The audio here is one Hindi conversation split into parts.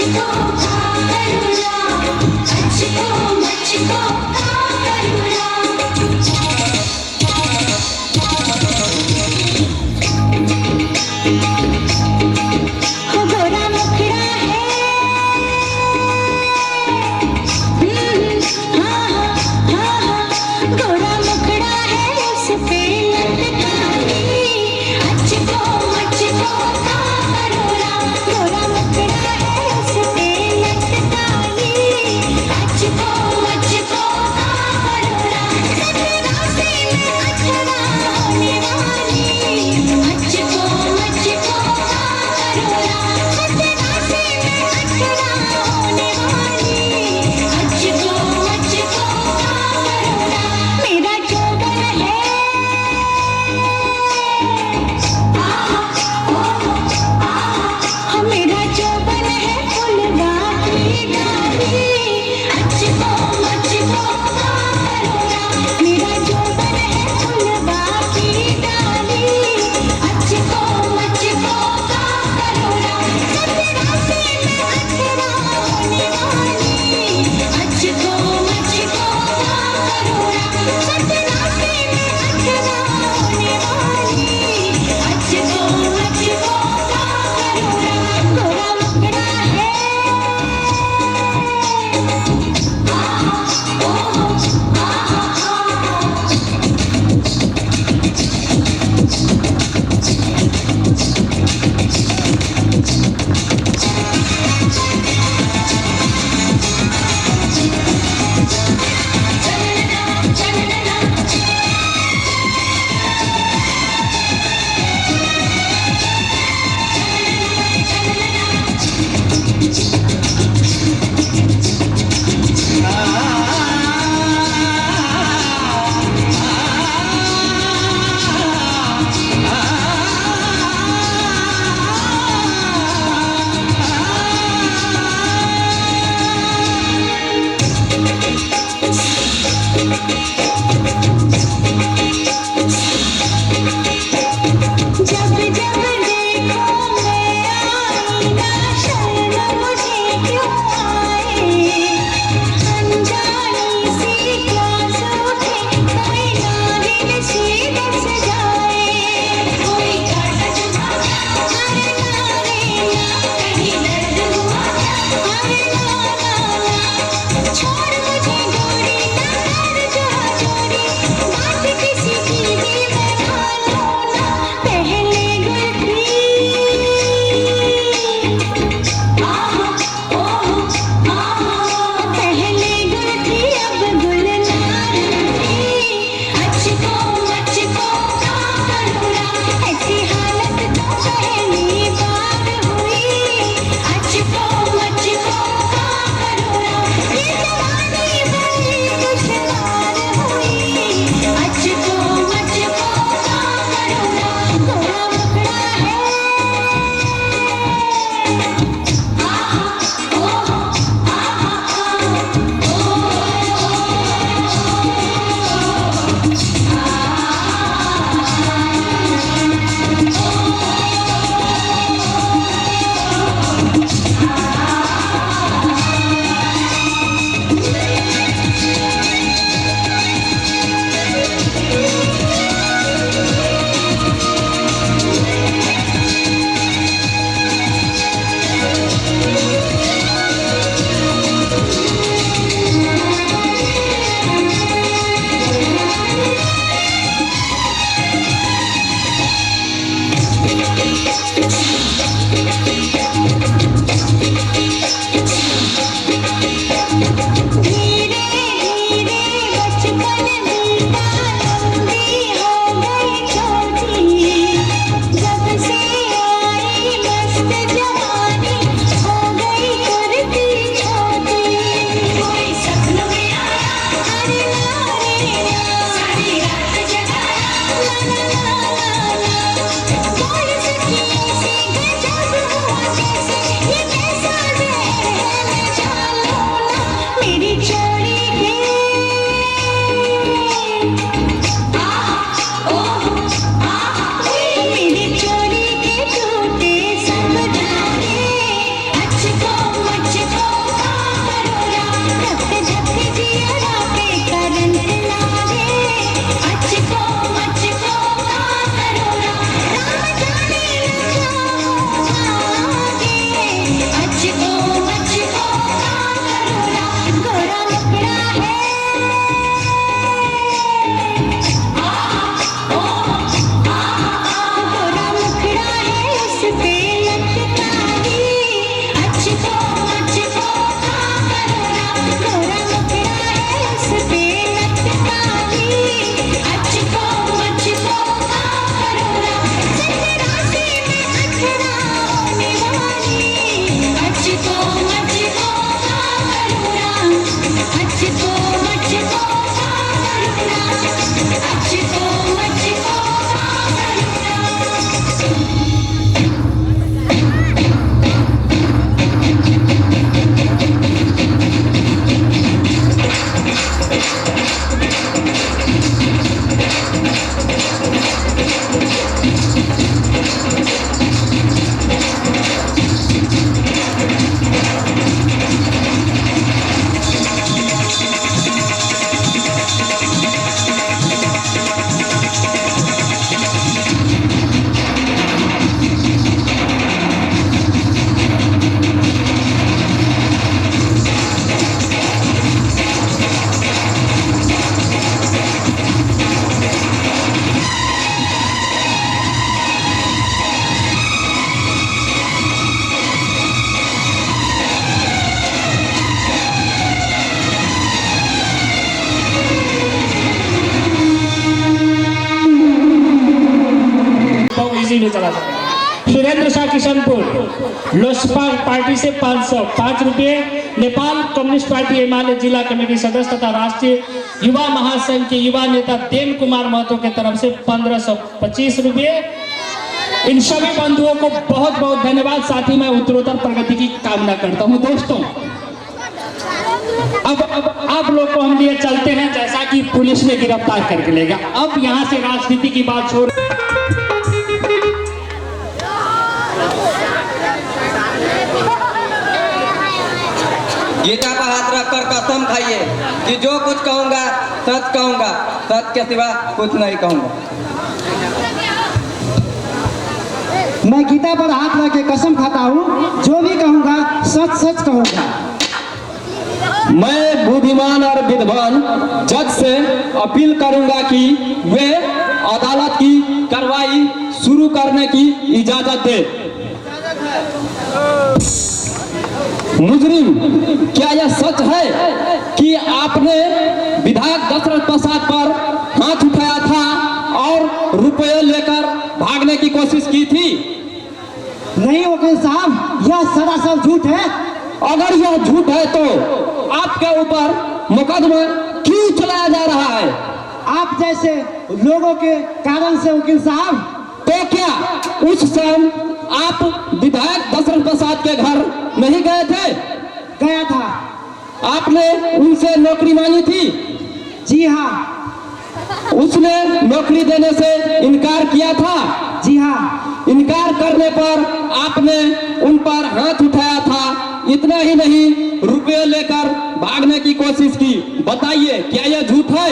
मुझको करुणा, मुझको करुणा। हो गोरा मुखड़ा है, हाँ हाँ हाँ, गोरा मुखड़ा है उस पे लटकानी, मुझको करुणा, गोरा मुखड़ा है उस पे लोजपा पार्टी से 505 रुपये, नेपाल कम्युनिस्ट पार्टी हिमालय जिला कमेटी सदस्य तथा राष्ट्रीय युवा महासंघ के युवा नेता देव कुमार महतो के तरफ से 1525 रुपये। इन सभी बंधुओं को बहुत बहुत धन्यवाद। साथ ही मैं उत्तरोत्तर प्रगति की कामना करता हूं। दोस्तों, अब आप लोग को हम लिए चलते हैं, जैसा कि पुलिस ने गिरफ्तार करके लेगा। अब यहां से राजनीति की बात छोड़, गीता पर हाथ रखकर कसम खाइए कि जो कुछ कहूंगा सच कहूंगा, सच के सिवा कुछ नहीं कहूंगा। मैं गीता पर हाथ रख के कसम खाता हूँ, जो भी कहूँगा सच सच कहूँगा। मैं बुद्धिमान और विद्वान जज से अपील करूंगा कि वे अदालत की कार्रवाई शुरू करने की इजाजत दे। मुजरिम, क्या यह सच है कि आपने विधायक दशरथ प्रसाद पर हाथ उठाया था और रुपये लेकर भागने की कोशिश की थी? नहीं वकील साहब, यह सरासर झूठ है। अगर यह झूठ है तो आपके ऊपर मुकदमा क्यों चलाया जा रहा है? आप जैसे लोगों के कारण से वकील साहब। तो क्या उस शाम आप विधायक दशरथ प्रसाद के घर नहीं गए थे? गया था। आपने उनसे नौकरी मांगी थी? जी हाँ। उसने नौकरी देने से इनकार किया था? जी हाँ। इनकार करने पर आपने उन पर हाथ उठाया था। इतना ही नहीं, रुपये लेकर भागने की कोशिश की। बताइए, क्या यह झूठ है?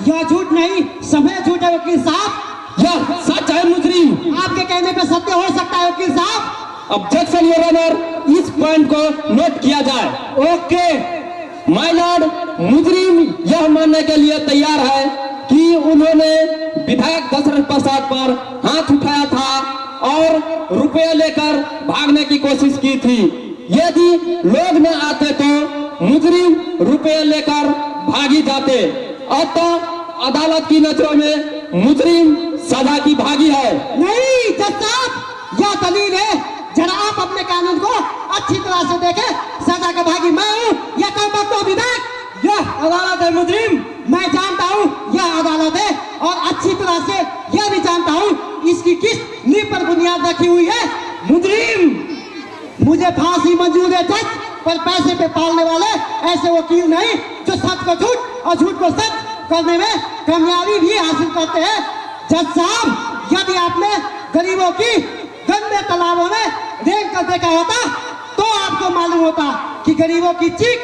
यह झूठ नहीं, सफेद झूठ है वकील साहब। यह सच है मुजरिम। आपके कहने पे सत्य हो सकता है वकील साहब। ऑब्जेक्शन योर ऑनर, इस पॉइंट को नोट किया जाए। ओके माय लॉर्ड, मुजरिम यह मानने के लिए तैयार है कि उन्होंने विधायक दशरथ प्रसाद पर हाथ उठाया था और रुपये लेकर भागने की कोशिश की थी। यदि लोग न आते तो मुजरिम रुपये लेकर भागी जाते। अतः अदालत की नजरों में मुजरिम सजा की भागी है। नहीं जज साहब, यह दलील है। जरा आप अपने कानून को अच्छी तरह से देखें। सजा का भागी मैं हूँ या कोई बकवास विधायक? यह अदालत है मुजरिम। मैं जानता हूँ यह अदालत है और अच्छी तरह से यह भी जानता हूँ इसकी किस नींव पर बुनियाद रखी हुई है। मुजरिम, मुझे फांसी मंजूर है जज, पर पैसे पे पालने वाले ऐसे वकील नहीं जो सच को झूठ और झूठ को सच करने में कामयाबी भी हासिल करते हैं। जज साहब, यदि आपने गरीबों की गंदे तालाबों में रेंग कर देखा होता तो आपको मालूम होता कि गरीबों की चीख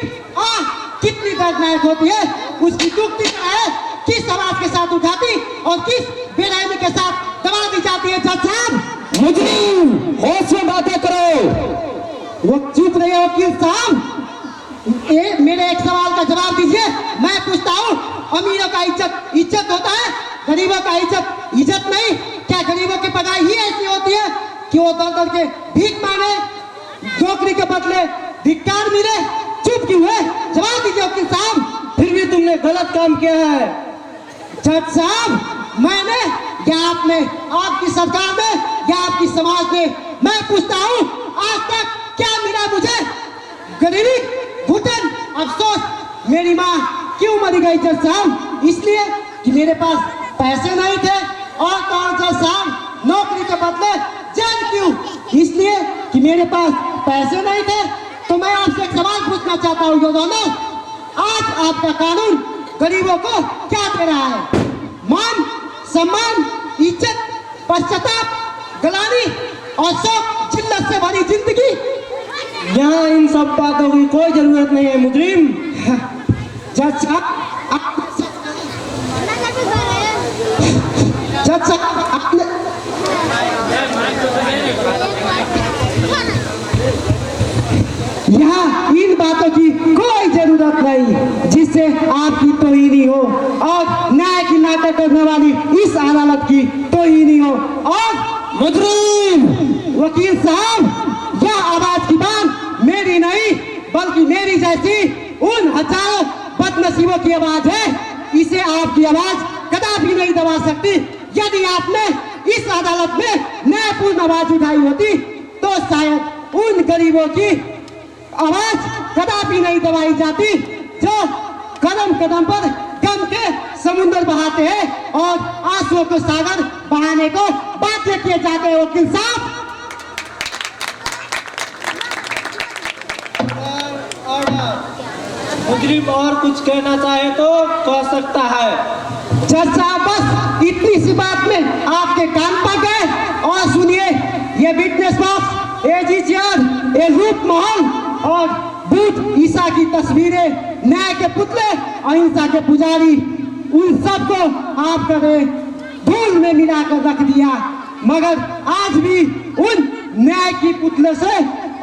कितनी दर्दनाक होती है। उसकी दुखती है किस आवाज के साथ उठाती और किस बेरहमी के साथ दबा दी जाती है। जज साहब, मुजरिम, होश में बातें करो। वो चुप रहे वकील साहब। मेरे एक सवाल का जवाब दीजिए। मैं पूछता हूँ, अमीरों का इज्जत होता है, गरीबों का इज्जत नहीं? क्या गरीबों की पढ़ाई ही ऐसी होती है कि वो दर दर के भीख मांगे, नौकरी के बदले धिक्कार मिले? चुप क्यों है? जवाब दीजिए वकील साहब। फिर भी तुमने गलत काम किया है। जज साहब, मैंने या आपने, आपकी सरकार ने या आपकी समाज ने? मैं पूछता हूँ, आज तक क्या मिला मुझे? गरीबी, घुटन, अफसोस। मेरी माँ क्यों मरी गई जज साहब? इसलिए कि मेरे पास पैसे नहीं थे। और कौन जज साहब, नौकरी के बदले जेल क्यों? इसलिए कि मेरे पास पैसे नहीं थे। तो मैं आपसे एक सवाल पूछना चाहता हूँ योर ऑनर, आज आपका कानून गरीबों को क्या दे रहा है? मान, सम्मान, इज्जत, पश्चाताप, गलानी और शौक जिल्लत से भरी जिंदगी? यहाँ इन सब बातों की कोई जरूरत नहीं है मुजरिम। जज साहब, आपने यहाँ इन बातों की कोई जरूरत नहीं जिससे आपकी तौहीनी हो और न्याय की नाटक करने वाली इस अदालत की तौहीनी हो। और मुजरिम, वकील साहब, यह आवाज की बात मेरी नहीं बल्कि मेरी जैसी उन हजारों बदनसीबों की आवाज है। इसे आपकी आवाज कदापि नहीं दबा सकती। यदि आपने इस अदालत में न्यायपूर्ण आवाज उठाई होती तो शायद उन गरीबों की आवाज कदापि नहीं दबाई जाती जो कदम कदम पर गम के समुद्र बहाते हैं और आंसुओं को सागर बहाने को बाध्य किए जाते हैं। वकील साहब, मुजरिम और कुछ कहना चाहे तो कह सकता है। जज साहब, बस इतनी सी बात में आपके कान पक गए। और सुनिए, ये विटनेस बॉक्स, एजी चेयर, ये रूप महल और बुद्ध ईसा की तस्वीरें, न्याय के पुतले, अहिंसा के पुजारी, उन सबको आपने धूल में मिलाकर रख दिया। मगर आज भी उन न्याय की पुतले से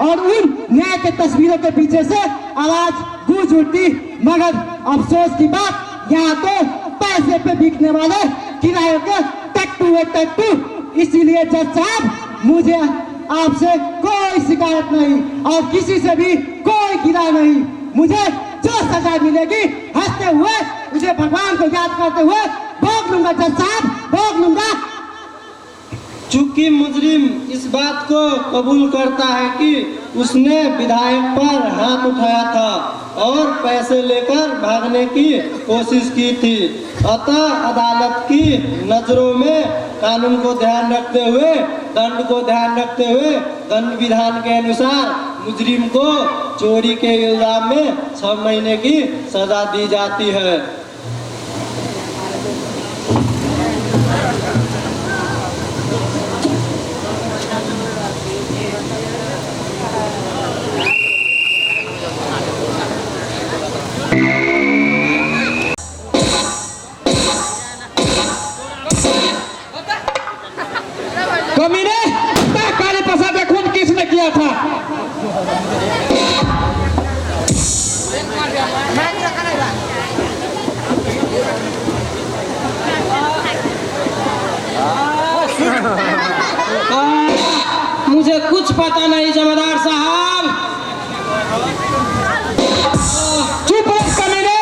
और उन न्याय के तस्वीरों के पीछे से आवाज गूंज उठती। मगर अफसोस की बात, यहाँ तो पैसे पे बिकने वाले किराए के टट्टू है टट्टू। इसीलिए जज साहब, मुझे आपसे कोई शिकायत नहीं और किसी से भी कोई गिरा नहीं। मुझे जो सजा मिलेगी हंसते हुए, मुझे भगवान को याद करते हुए भोग लूंगा। जज साहब, भोग लूंगा। चूंकि मुजरिम इस बात को कबूल करता है कि उसने विधायक पर हाथ उठाया था और पैसे लेकर भागने की कोशिश की थी, अतः अदालत की नजरों में कानून को ध्यान रखते हुए, दंड को ध्यान रखते हुए, दंड विधान के अनुसार मुजरिम को चोरी के इल्जाम में 6 महीने की सजा दी जाती है। कमीने, काली प्रसाद का खून किसने किया था? मुझे कुछ पता नहीं जमादार साहब। चुप रहो कमीने।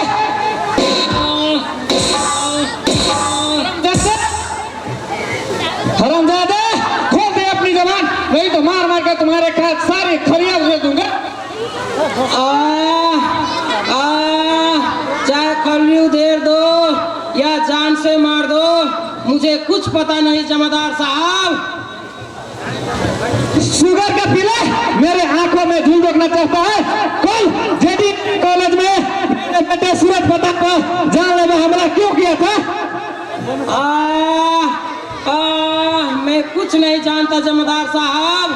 हरामजादे, खोल दे अपनी जबान, नहीं तो मार मार कर तुम्हारे खात सारी खरियाद दे दूंगा। चाहे खरियाद दे दो या जान से मार दो, मुझे कुछ पता नहीं जमादार साहब। शुगर का पीला मेरे आंखों में धूल रोकना चाहता है। कल जेडी कॉलेज में मेरे बेटे सूरज प्रताप पर जानलेवा हमला क्यों किया था? मैं कुछ नहीं जानता जमादार साहब।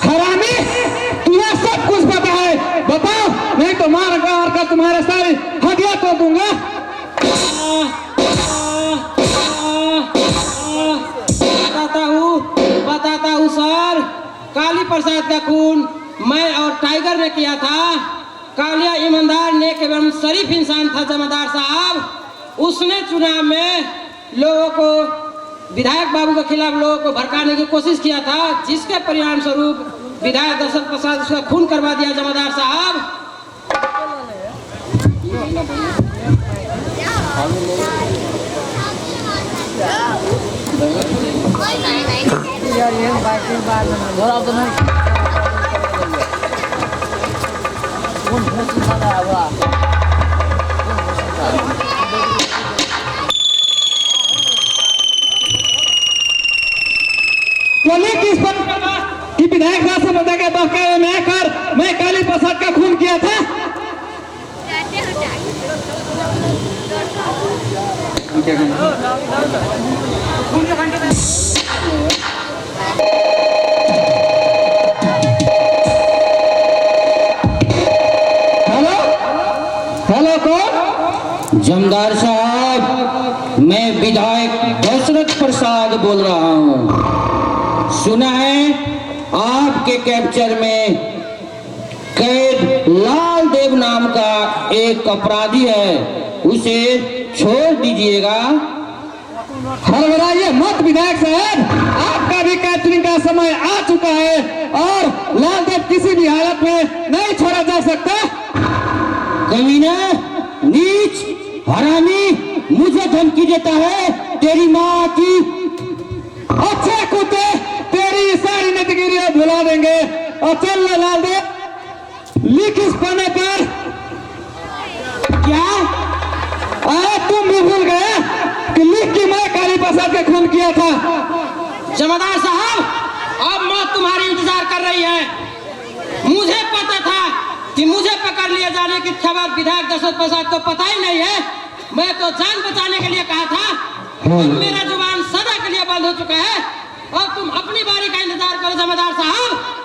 हरामी, तुम्हें सब कुछ पता है, बताओ, नहीं तो मार कर तुम्हारे सारी हड्डियां तोड़ दूंगा। बताता हूँ सर, काली प्रसाद का खून मैं और टाइगर ने किया था। कालिया ईमानदार, नेक एवं शरीफ इंसान था जमादार साहब। उसने चुनाव में लोगों को, विधायक बाबू के खिलाफ लोगों को भड़काने की कोशिश किया था, जिसके परिणाम स्वरूप विधायक दशरथ प्रसाद उसका खून करवा दिया जमादार साहब। बोले किस पर कि विधायक राष्ट्रपति के बहकावे में आकर मैं काली प्रसाद का खून किया था? हेलो हेलो, कौन? जमादार साहब, मैं विधायक दशरथ प्रसाद बोल रहा हूँ। सुना है आपके कैप्चर में कैद लाल देव नाम का एक अपराधी है, उसे छोड़ दीजिएगा। हड़बड़ाइए मत विधायक साहब, आपका भी कैप्चरिंग का समय आ चुका है और लाल देव किसी भी हालत में नहीं छोड़ा जा सकता। कमीना, नीच, हरामी, मुझे धमकी देता है। तेरी माँ की अच्छे कुत्ते तेरी सारी नतगिरियां भुला देंगे। और चल लाल दे, लिख इस पन्ने पर। क्या? तुम भी भूल गए कि लिख की मैं काली प्रसाद का खून किया था। जमादार साहब, अब मौत तुम्हारी इंतजार कर रही है। मुझे पता था कि मुझे पकड़ लिए जाने की खबर विधायक दशरथ प्रसाद को पता ही नहीं है। मैं तो जान बचाने के लिए कहा था। अब मेरा जुबान सदा के लिए बंद हो चुका है। अब तुम अपनी बारी का इंतजार करो जमादार साहब।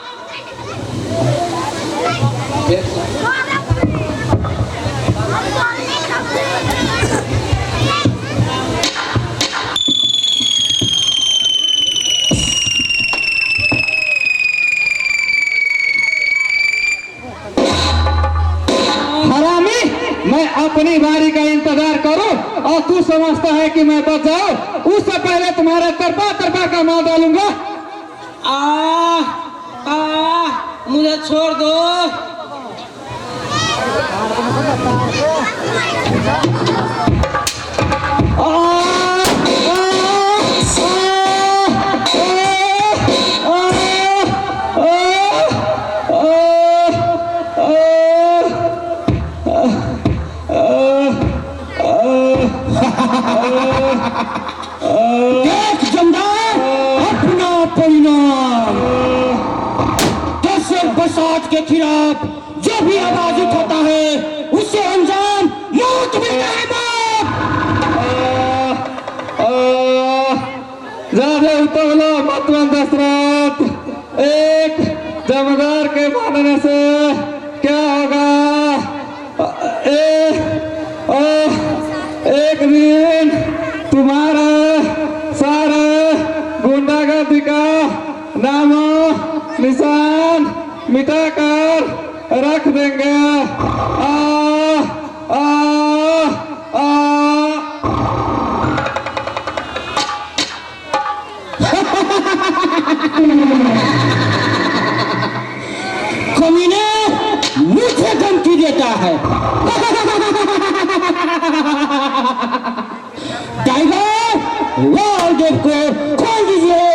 मैं अपनी बारी का इंतजार करूं और तू समझता है कि मैं बच जाऊं? उससे पहले तुम्हारे तरफा का मार डालूंगा। मुझे छोड़ दो। देख जमदार, अपना परिणाम। दशरथ प्रसाद के खिलाफ जो भी आवाज उठाता है उसे अंजाम मौत मिलता है। ज्यादा उतवला मतवन दशरथ, एक जमदार के मानने से क्या होगा? एक दिन तुम्हारा सारा गुंडागर्दी का नाम निशान मिटाकर रख देंगे। कमीने मुझे धमकी देता है। टाइगर, लाल देव को खोल दीजिए।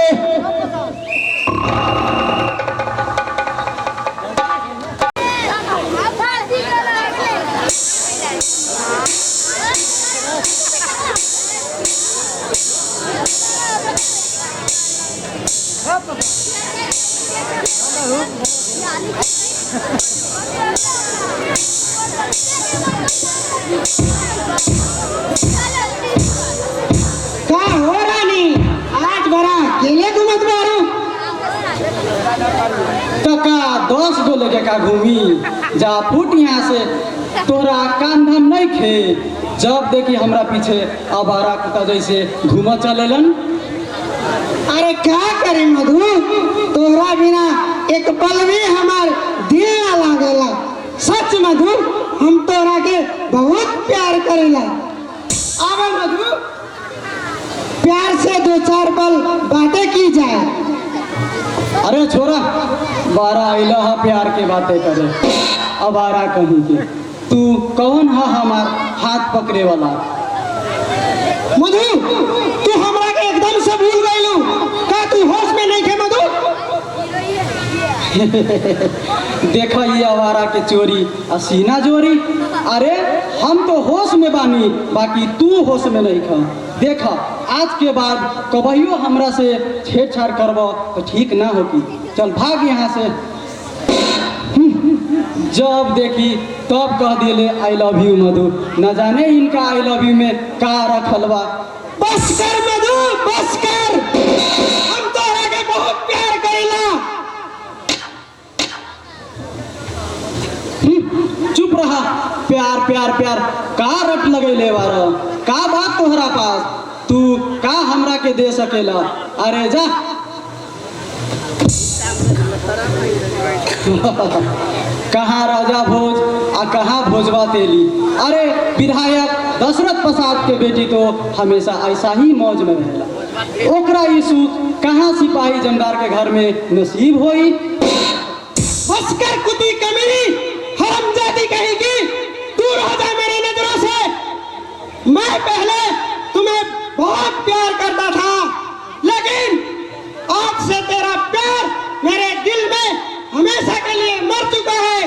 क्या हो रानी, आज बड़ा अकेले घूमत बारू? टका 10 गो लेके का घूमी जा फूट यहाँ से। तोरा काम धाम नहीं खे, जब देखी हमरा पीछे आवारा कुत्ता जैसे घूम चलेलन। अरे क्या करे मधु, तोहरा बिना एक पल भी हमार दिल ना लागेला। सच मधु, हम तोरा के बहुत प्यार करेला। आवा मधु, प्यार से 2-4 पल बातें की जाए। अरे छोरा, 12 अइला है प्यार के बातें करे, आवारा कहीं के। तू कौन है हमार हाथ पकड़े वाला? मधु, तू हमरा के एकदम से भूल गइलू। का तू होश में नहीं थे मधु? देखा ये आवारा के चोरी असीना जोरी। अरे हम तो होश में बानी, बाकी तू होश में नहीं खा। देखा, आज के बाद कबहियो हमरा से छेड़छाड़ करबो तो ठीक ना होगी। चल भाग यहाँ से। जब देखी तब कह दिले आई लव यू मधु। न जाने इनका आई लव यू में का रखल बा। बस कर मधु, बस कर। हम तोरा के बहुत प्यार करेला। चुप रहा। प्यार प्यार प्यार का रट लगैले बारो? का बात तोहरा पास? तू का हमरा के दे सकेला? अरे जा। कहाँ राजा भोज आ कहाँ भोजवा तेली। अरे विधायक दशरथ प्रसाद के बेटी तो हमेशा ऐसा ही मौज में रहेला। ओकरा ई सूत कहाँ सिपाही जमदार के घर में नसीब होई। बस कर कुत्ती कमीनी, हरामजादी कहेगी। दूर हो जा मेरी नजरों से। मैं पहले तुम्हें बहुत प्यार करता था, लेकिन आज से तेरा प्यार मेरे दिल में हमेशा के लिए मर चुका है।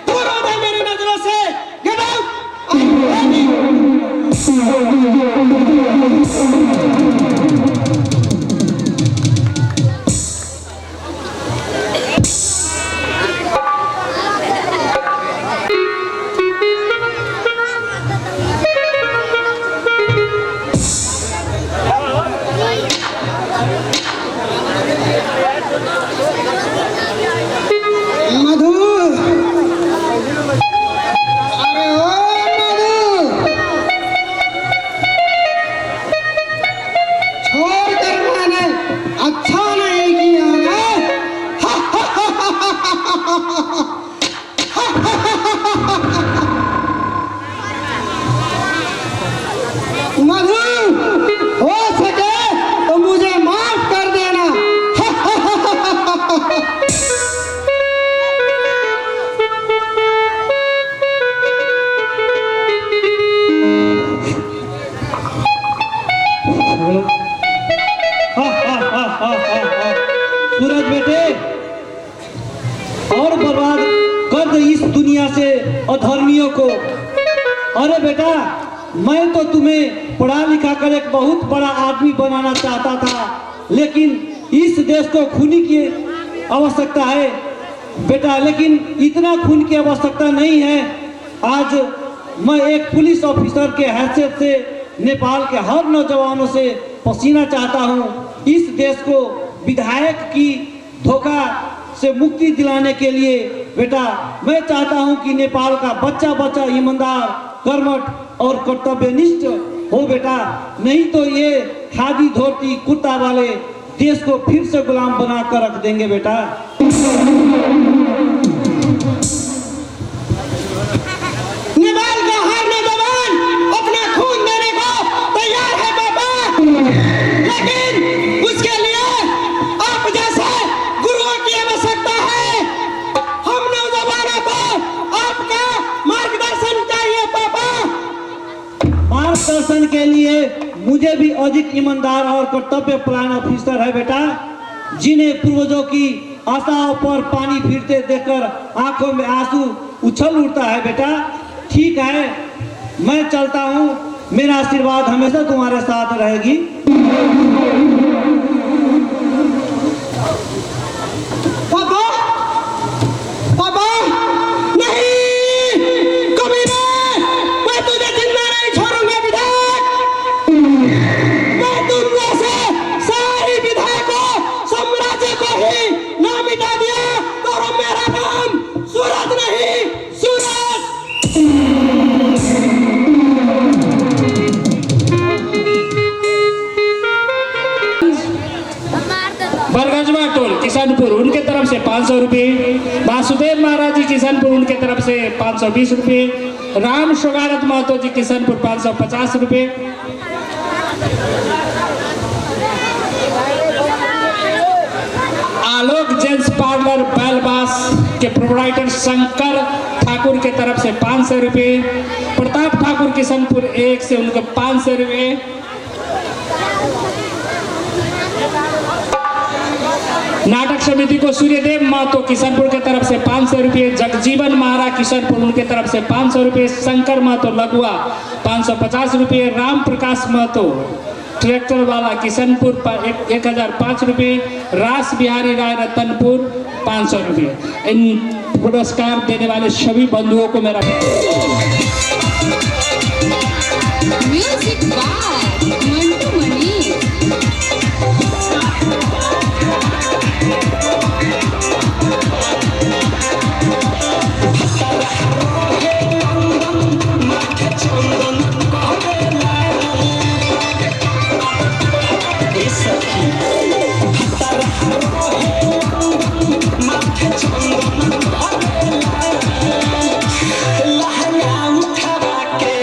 दूर हो जा मेरी नजरों से। Get out. मधु, अरे ओ मधु, छोड़ कर मैंने अच्छा नहीं किया ना। मधु, हो सके तो मुझे माफ कर देना। सूरज बेटे, और बर्बाद कर दे इस दुनिया से अधर्मियों को। अरे बेटा, मैं तो तुम्हें पढ़ा लिखा कर एक बहुत बड़ा आदमी बनाना चाहता था, लेकिन इस देश को खूनी की आवश्यकता है बेटा, लेकिन इतना खून की आवश्यकता नहीं है। आज मैं एक पुलिस ऑफिसर के हैसियत से नेपाल के हर नौजवानों से पसीना चाहता हूँ। इस देश को विधायक की धोखा से मुक्ति दिलाने के लिए बेटा मैं चाहता हूं कि नेपाल का बच्चा बच्चा ईमानदार, कर्मठ और कर्तव्यनिष्ठ हो बेटा, नहीं तो ये खादी धोती कुर्ता वाले देश को फिर से गुलाम बना कर रख देंगे बेटा। नेपाल का हर नौजवान अपना खून देने को तैयार है पापा, लेकिन उसके लिए आप जैसे गुरुओं की आवश्यकता है। हम नौजवानों को आपका मार्गदर्शन चाहिए पापा। मार्गदर्शन के लिए मुझे भी अधिक ईमानदार और कर्तव्य परायण ऑफिसर है बेटा, जिन्हें पूर्वजों की आशाओं पर पानी फिरते देखकर आंखों में आंसू उछल उठता है बेटा। ठीक है, मैं चलता हूँ, मेरा आशीर्वाद हमेशा तुम्हारे साथ रहेगी। पापा, पापा, नहीं, कभी नहीं, मैं तुझे जिंदा नहीं छोड़ूंगा विधायक। मैं तुम जैसे सारी विधायकों साम्राज्य को ही ना मिटा दिया तो मेरा नाम सूरज नहीं, सूरज। बरगजवा टोल किशनपुर उनके तरफ से 500 रुपये, वासुदेव महाराज जी किशनपुर उनके तरफ से 520 रुपये, राम शोगारत महतो जी किशनपुर 550 रुपये, आलोक जेंट्स पार्लर बैलबास के प्रोप्राइटर शंकर ठाकुर के तरफ से 500 रुपये, प्रताप ठाकुर किशनपुर 1 से उनके 500 रुपये, नाटक समिति को सूर्यदेव महतो किशनपुर के तरफ से 500 रुपये, जगजीवन महारा किशनपुर उनके तरफ से 500 रुपये, शंकर महतो लगुआ 550 रुपये, राम प्रकाश महतो ट्रैक्टर वाला किशनपुर 1005 रुपये, रास बिहारी राय रतनपुर 500 रुपये। इन पुरस्कार देने वाले सभी बंधुओं को मेरा म्यूजिक बाय मंटू मणि। लहंगा उठा के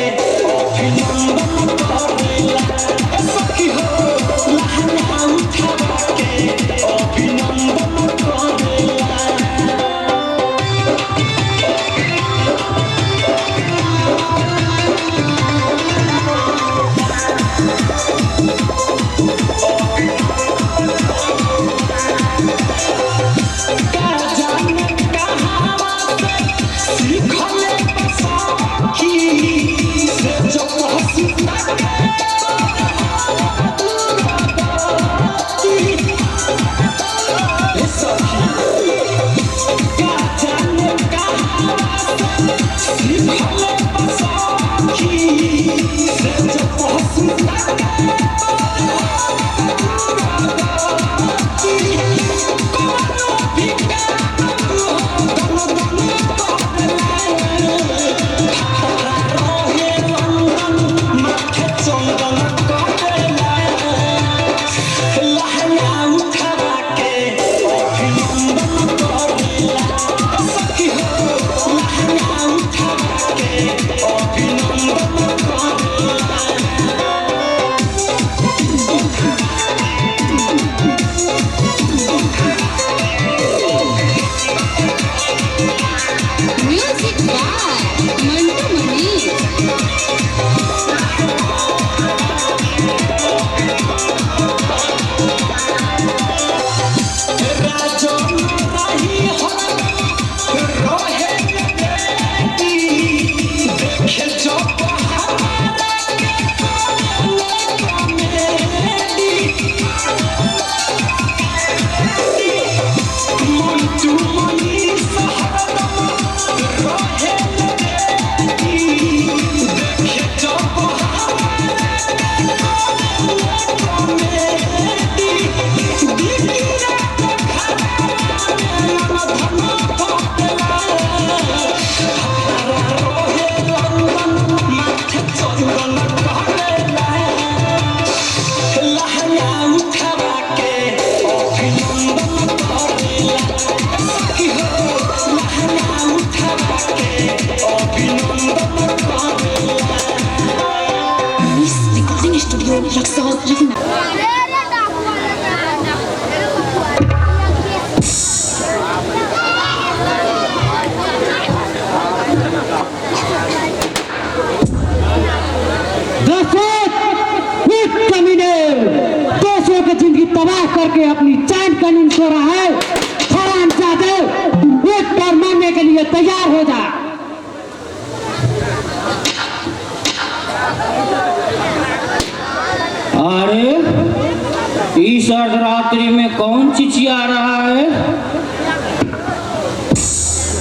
इस अर्धरात्रि में कौन चिचिया रहा है?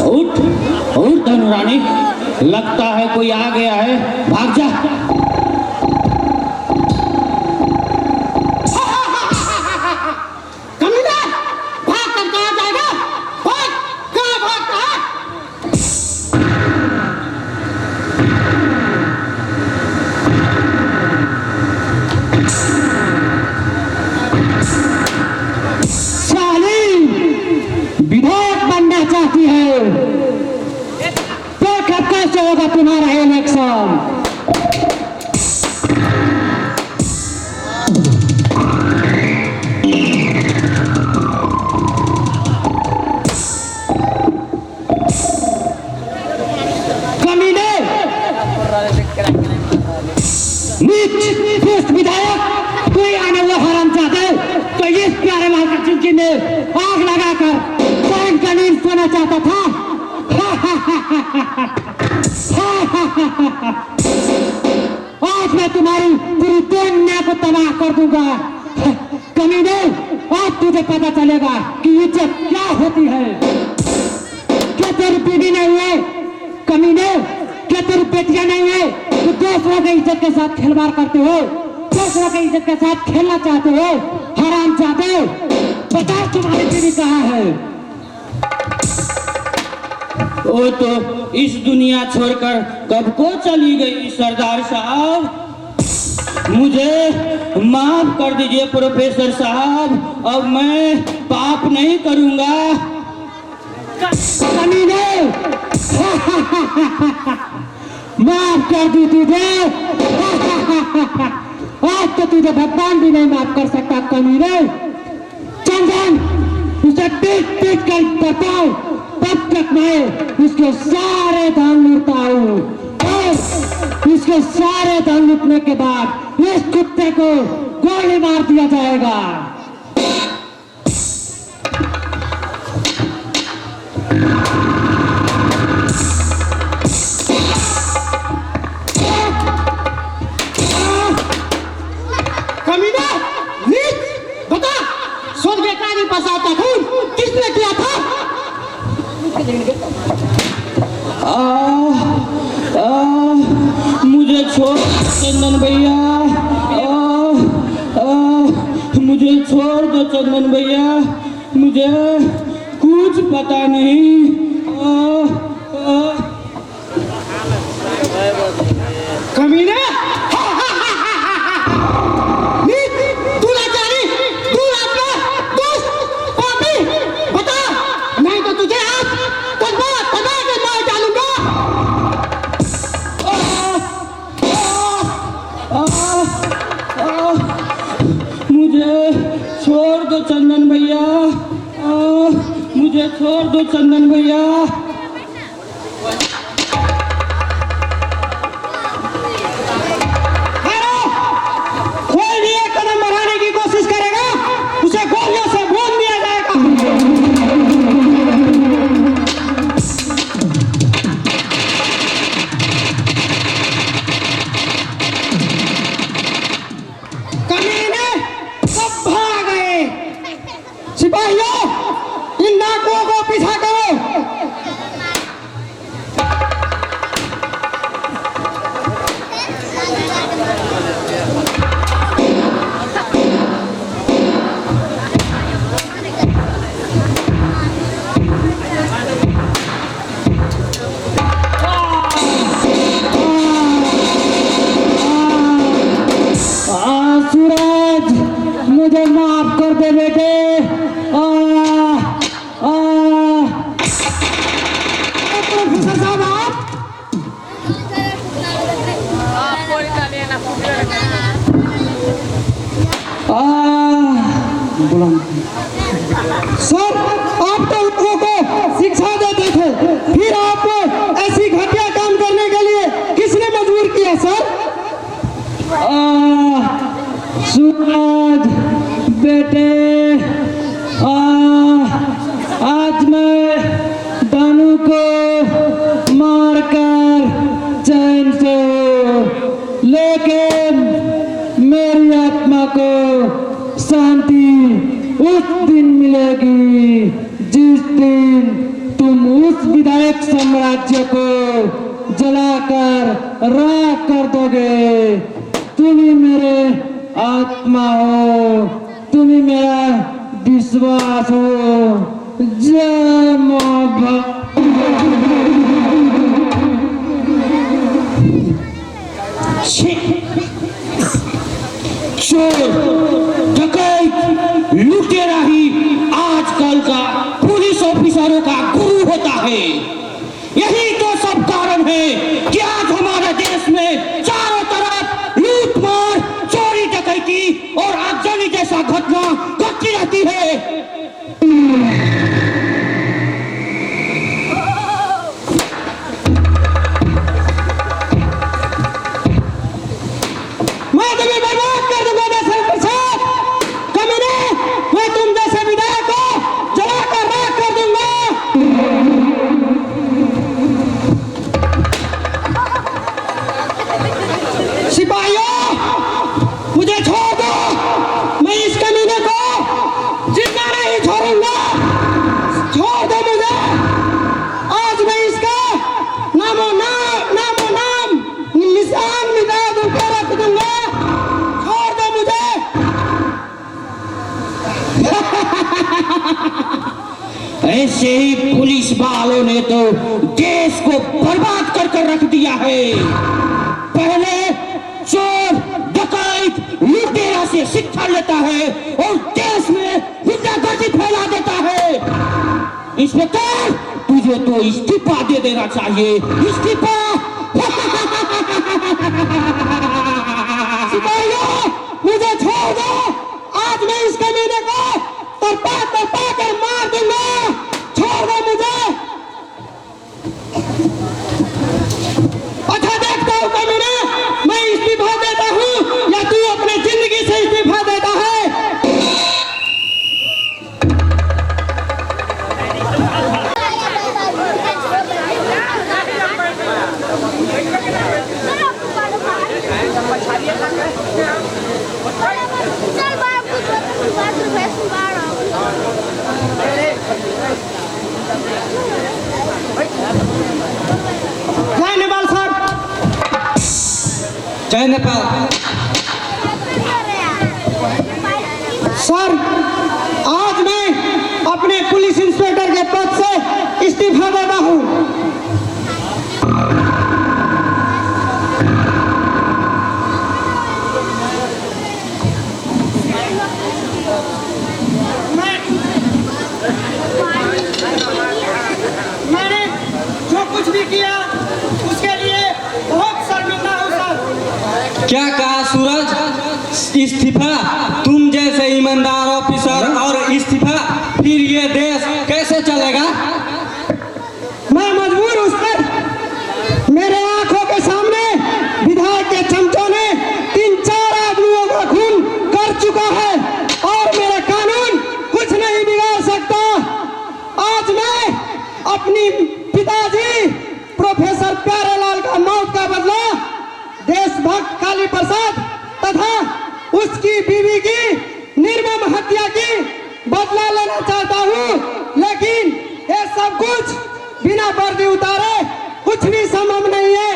उठ उठ धनुरानी, लगता है कोई आ गया है, भाग जा। कमीना, भाग कर कहाँ जाएगा? भाग, कहाँ भागता है? साली विधायक बनना चाहती है, देखा कैसे होगा तुम्हारा इलेक्शन। कमीने, नीच दुष्ट विधायक, कोई आने वो हरामजादे तो इस प्यारे लाल की चुटकी में आग लगाकर चैन का नींद सोना चाहता था। आज मैं तुम्हारी पूरी दुनिया को तबाह कर दूंगा। कमीने, आज तुझे पता चलेगा कि इज्जत क्या होती है। क्या तेरी बीवी नहीं है? कमीने, क्या तेरी बेटियां नहीं है? तो दूसरों की इज्जत के साथ खिलवाड़ करते हो, दूसरों की इज्जत के साथ खेलना चाहते हो, हराम चाहते हो। बताओ तुम्हारी बीवी कहाँ है? वो तो इस दुनिया छोड़कर कब को चली गई सरदार साहब। मुझे माफ कर दीजिए प्रोफेसर साहब, अब मैं पाप नहीं करूंगा। कमीने, माफ कर दी तुझे। आज तो तुझे भगवान भी नहीं माफ कर सकता। कमीने, चंदन, उसे पीट पीट कर बताओ, तब तक मैं इसके सारे धन लूटता हूँ। और इसके सारे धन लूटने के बाद इस कुत्ते को गोली मार दिया जाएगा। कमीना, नीच, बता, स्वर्ग का नहीं बसाता खून किसने किया था? मुझे छोड़ चंदन भैया, मुझे छोड़ दो चंदन भैया, मुझे कुछ पता नहीं। कमीना, नीच, तू लाचारी, तू लाचा, दुष्ट, पापी, बता, नहीं तो तुझे आज तलवार के मार डालूंगा। मुझे छोड़ दो चंदन भैया, मुझे छोड़ दो चंदन भैया। कोई भी एक कदम बढ़ाने की कोशिश करेगा, उसे गोलियों से भून दिया जाएगा। कमीने सब भाग गए। सिपाहियों, इन नाकुओं को पीछा करो। सूरज, मुझे माफ कर दे बेटे। जिस दिन तुम उस विधायक साम्राज्य को जलाकर राख कर दोगे, तुम ही मेरे आत्मा हो, तुम ही मेरा विश्वास हो। जय मां चोर डकैत लुटेरा ही आजकल का पुलिस ऑफिसरों का गुरु होता है। यही तो सब कारण है कि आज हमारे देश में चारों तरफ लूटमार, चोरी डकैती और आगजनी जैसा घटना घटती रहती है। मैं तुम्हें बर्बाद कर दूंगा दशरथ प्रसाद कमीने, मैं तुम जैसे विधायक को जलाकर राख कर दूंगा। सिपाहियों, मुझे छोड़ दो, मैं इस कमीने को जिंदा नहीं छोड़ूंगा। छोड़ दो मुझे, आज मैं इसका नामो नाम निशान मिटा दूंगा, रख दूंगा। छोड़ दो मुझे। ऐसे ही पुलिस वालों ने तो देश को बर्बाद कर कर रख दिया है। पहले चोर डकैत लुटेरा से शिक्षा लेता है और देश में गुंडागर्दी फैला देता है। इंस्पेक्टर, तुझे तो इस्तीफा दे देना चाहिए। इस्तीफा। सिपाहियों, मुझे छोड़ दो, आज मैं इस कमीने को तरपा कर मार दूंगा। छोड़ दो मुझे। अच्छा देखता हूँ कमीने, मैं इस्तीफा देता हूँ या तू अपने जिंदगी से इस्तीफा देता है। जय नेपाल साहब। जय नेपाल। सर, आज मैं अपने पुलिस इंस्पेक्टर के पद से इस्तीफा देता हूँ। मैंने जो कुछ भी किया उसके लिए बहुत शर्मिंदा हूँ सर। क्या कहा सूरज? इस्तीफा? तुम जैसे ईमानदार ऑफिसर और इस्तीफा, फिर ये देश कैसे चलेगा? मैं मजबूर हूँ सर। मेरे आंखों के सामने विधायक के चमचों ने 3-4 आदमियों का खून कर चुका है और मेरा कानून कुछ नहीं बिगाड़ सकता। आज मैं अपनी पिताजी प्रोफेसर प्यारेलाल का मौत का बदला देशभक्त काली प्रसाद तथा उसकी बीवी की निर्मम हत्या की बदला लेना चाहता हूँ, लेकिन ये सब कुछ बिना वर्दी उतारे कुछ भी संभव नहीं है।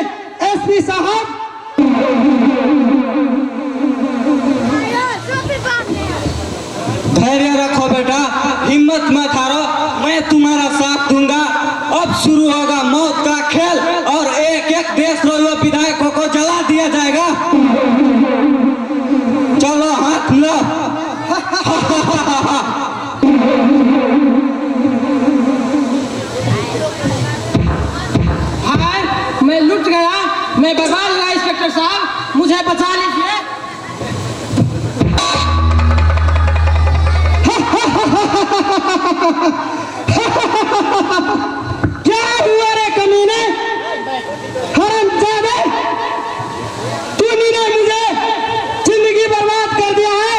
एसपी साहब, धैर्य रखो बेटा, हिम्मत मत हारो, मैं तुम्हारा साथ दूंगा। अब शुरू होगा मौत का खेल और एक एक देशद्रोही विधायकों को जला दिया जाएगा। चलो हाथ लो। हाय, मैं लुट गया, मैं बर्बाद हुआ। इंस्पेक्टर साहब, मुझे बचा लीजिए। क्या हुआ रे कमीने, हरामजादे, तूने मुझे जिंदगी बर्बाद कर दिया है।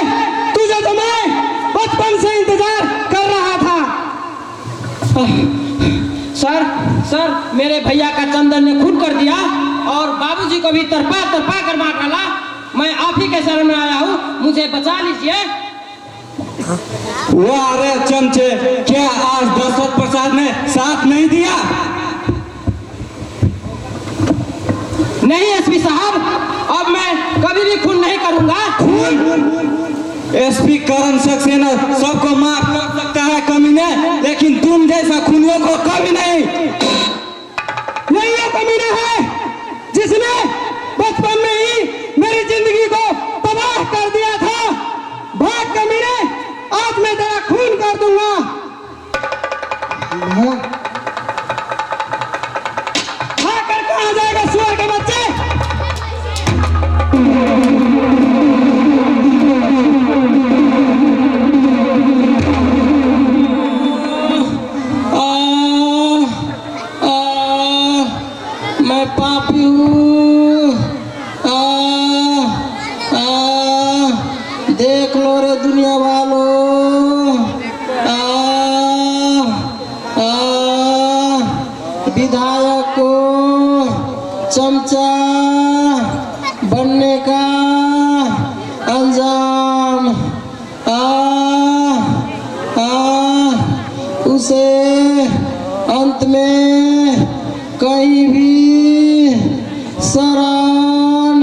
तुझे तो मैं बचपन से इंतजार कर रहा था। सर, मेरे भैया का चंदन ने खून कर दिया और बाबूजी को भी तरपा कर मार डाला। मैं आप ही के शरण में आया हूँ, मुझे बचा लीजिए। वाह रे चमचे, क्या आज दशरथ प्रसाद ने साथ नहीं दिया? नहीं एसपी साहब, अब मैं कभी भी खून नहीं करूंगा। एसपी करण सक्सेना सबको माफ कर सकता है कमीने, लेकिन तुम जैसा खूनियों को कभी नहीं। नहीं ये कमीना है जिसने बचपन में ही मेरी जिंदगी को तबाह कर दिया था। भाग कमीने, आज मैं तेरा खून कर दूंगा। भागकर कहाँ जाएगा सुअर के बच्चे? मैं पापी हूँ। देख लो रे दुनिया वालों, विधायक को चमचा बनने का अंजाम उसे अंत में कहीं भी शरण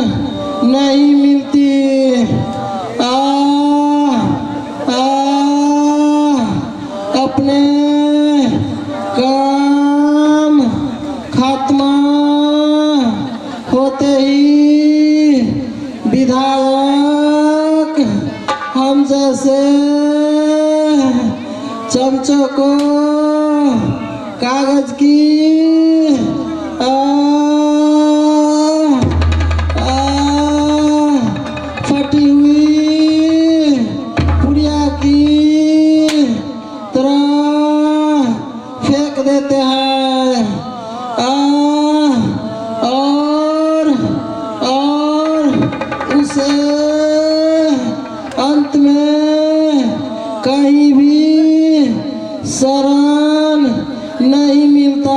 नहीं मिलती। अपने काम खात्मा होते ही विधायक हम जैसे चमचों को कागज की फटी हुई पुड़िया की तरह फेंक देते हैं। और उसे अंत में कहीं भी शरण नहीं मिलता।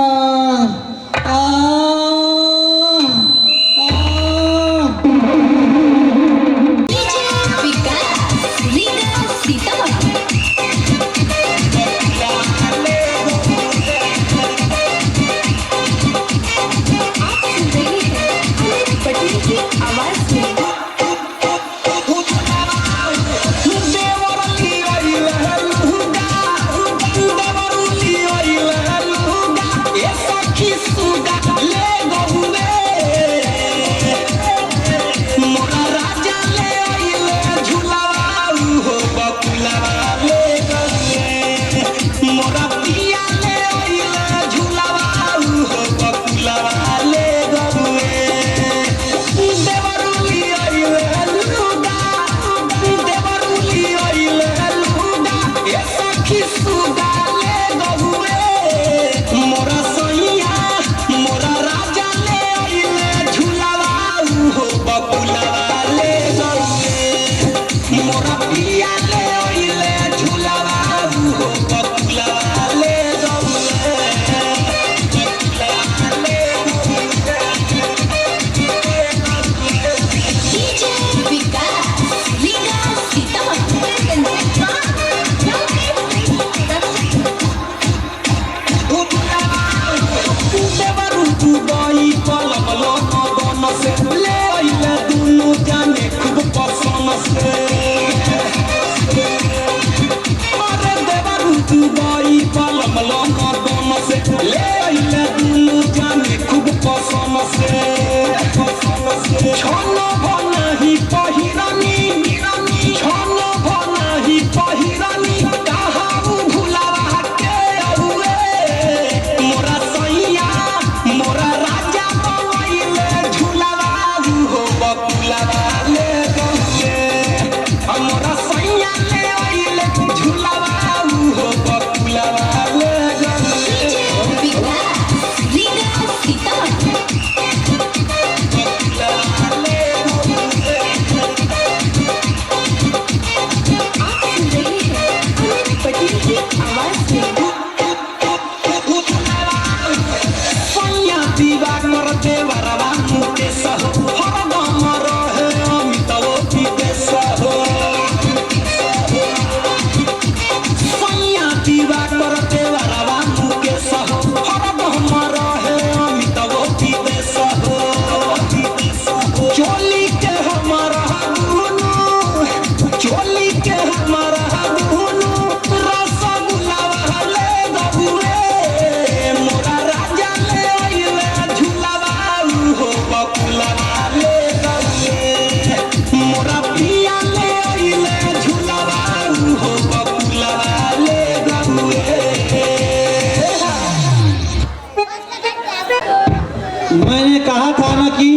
मैंने कहा था ना कि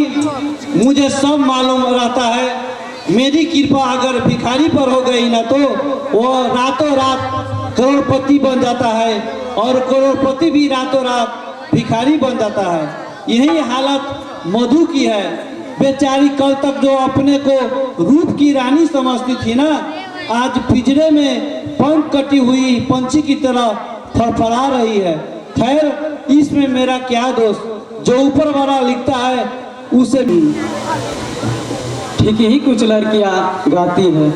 मुझे सब मालूम रहता है। मेरी कृपा अगर भिखारी पर हो गई ना तो वो रातों रात करोड़पति बन जाता है और करोड़पति भी रातों रात भिखारी बन जाता है। यही हालत मधु की है। बेचारी कल तक जो अपने को रूप की रानी समझती थी ना, आज पिंजरे में पंख कटी हुई पंछी की तरह फड़फड़ा रही है। खैर इसमें मेरा क्या दोष, जो ऊपर वाला लिखता है उसे भी। ठीक ही कुछ लड़कियां गाती है,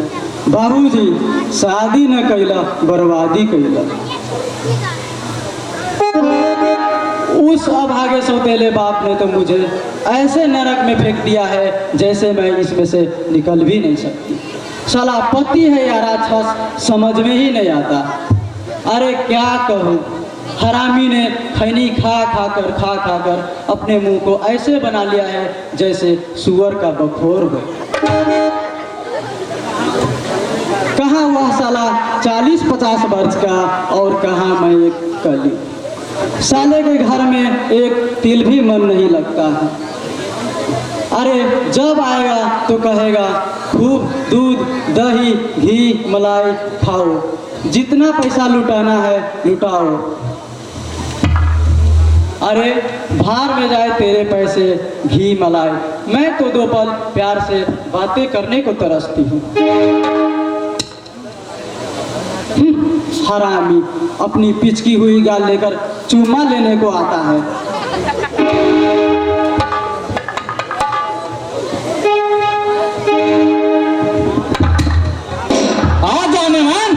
बाबूजी शादी न कैला बर्बादी कैला। उस अभागे सौतेले बाप ने तो मुझे ऐसे नरक में फेंक दिया है जैसे मैं इसमें से निकल भी नहीं सकती। साला पति है या राक्षस समझ में ही नहीं आता। अरे क्या कहूँ, हरामी ने खैनी खा कर अपने मुंह को ऐसे बना लिया है जैसे सुअर का बखोर हो। कहाँ वह साला 40-50 वर्ष का और कहाँ मैं एक कली। साले के घर में एक तिल भी मन नहीं लगता है। अरे जब आएगा तो कहेगा खूब दूध दही घी मलाई खाओ, जितना पैसा लुटाना है लुटाओ। अरे बाहर में जाए तेरे पैसे घी मलाई, मैं तो 2 पल प्यार से बातें करने को तरसती हूँ। हरामी अपनी पिचकी हुई गाल लेकर चूमा लेने को आता है। आ जाने मन,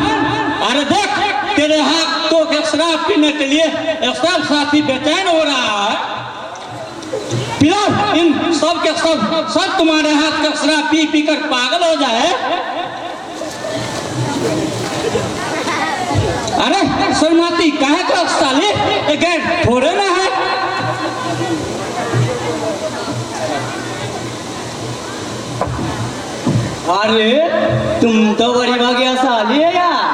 अरे देख तेरे हाथ तो के शराब पीने के लिए एक सब साथी बेचैन हो रहा है। पिलाओ इन सब के सब तुम्हारे हाथ का शराब पी पी कर पागल हो जाए। अरे शर्माती कहे का साले, एक थोड़े ना है। अरे तुम तो बड़ी भाग्य साली है यार।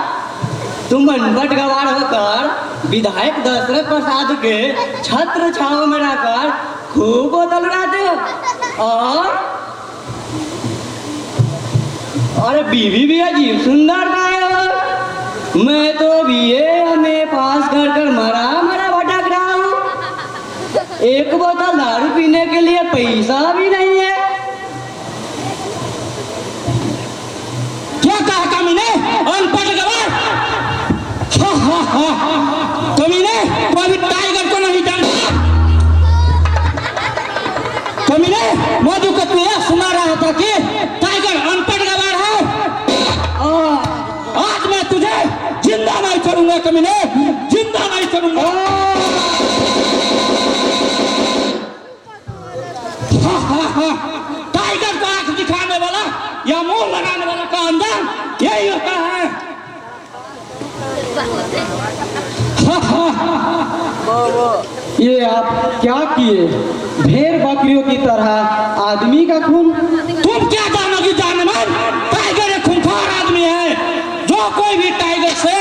तुम अनपढ़ गवार होकर विधायक दशरथ प्रसाद के छत्र छाव में रहकर खूब बोतल उड़ाते हो। और बीवी भी अजीब सुंदर पाए हो। मैं तो बीए में पास कर मरा भटक रहा हूँ। एक बोतल दारू पीने के लिए पैसा भी नहीं है। क्या कहा कमीने, अनपढ़ गवार? कमीने तो अभी टाइगर को नहीं जानता। कमीने मधु को तू सुना रहा था कि टाइगर अनपढ़ गवार है। आज मैं तुझे जिंदा नहीं छोड़ूंगा कमीने, जिंदा नहीं छोड़ूंगा। टाइगर को आंख दिखाने वाला या मुंह लगाने वाला का अंजाम यही होता है। ये आप क्या किए? भेड़ बकरियों की तरह आदमी का खून। तुम क्या जानोगी जानवर? टाइगर एक खूंखार आदमी है। जो कोई भी टाइगर से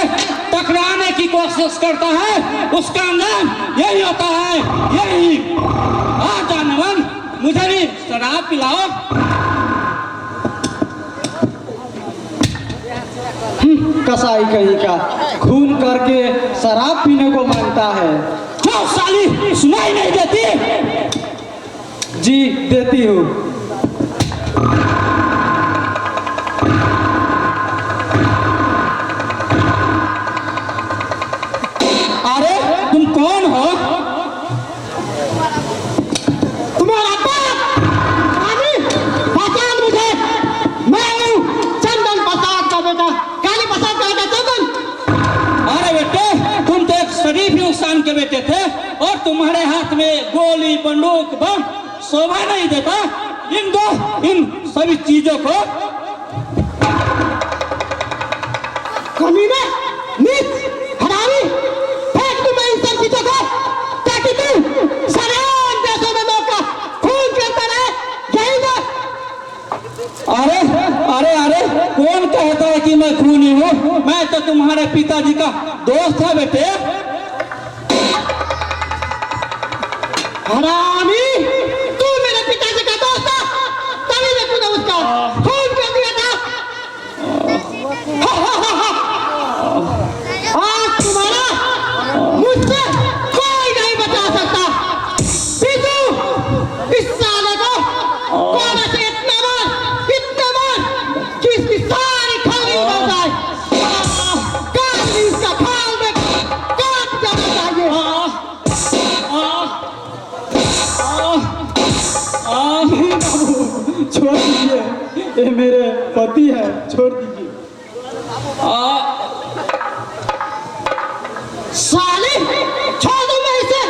टकराने की कोशिश करता है उसका अंजाम यही होता है, यही। जानवर मुझे भी शराब पिलाओ। कसाई कहीं का खून करके शराब पीने को मांगता है। क्यों साली सुनाई नहीं देती? जी देती हूँ। अरे तुम कौन हो? तुम्हारा बाप पहचान मुझे। मैं हूँ चंदन प्रसाद का बेटा, काली प्रसाद का बेटा चंदन। अरे बेटे तुम तो एक शरीफ इंसान के बेटे थे और तुम्हारे हाथ में गोली बंदूक बम शोभा नहीं देता। इन सभी चीजों को। कमीने, नीच, हरामी, फेंक दूं मैं इन सब चीजों को ताकि तू सारे देशों में मौका खून करता रहे। यही बात। अरे अरे अरे कौन कहता है कि मैं खूनी हूँ? मैं तो तुम्हारे पिताजी का दोस्त था बेटे। हरामी, पति है, छोड़ दीजिए। साले छोड़ दो मैं इसे,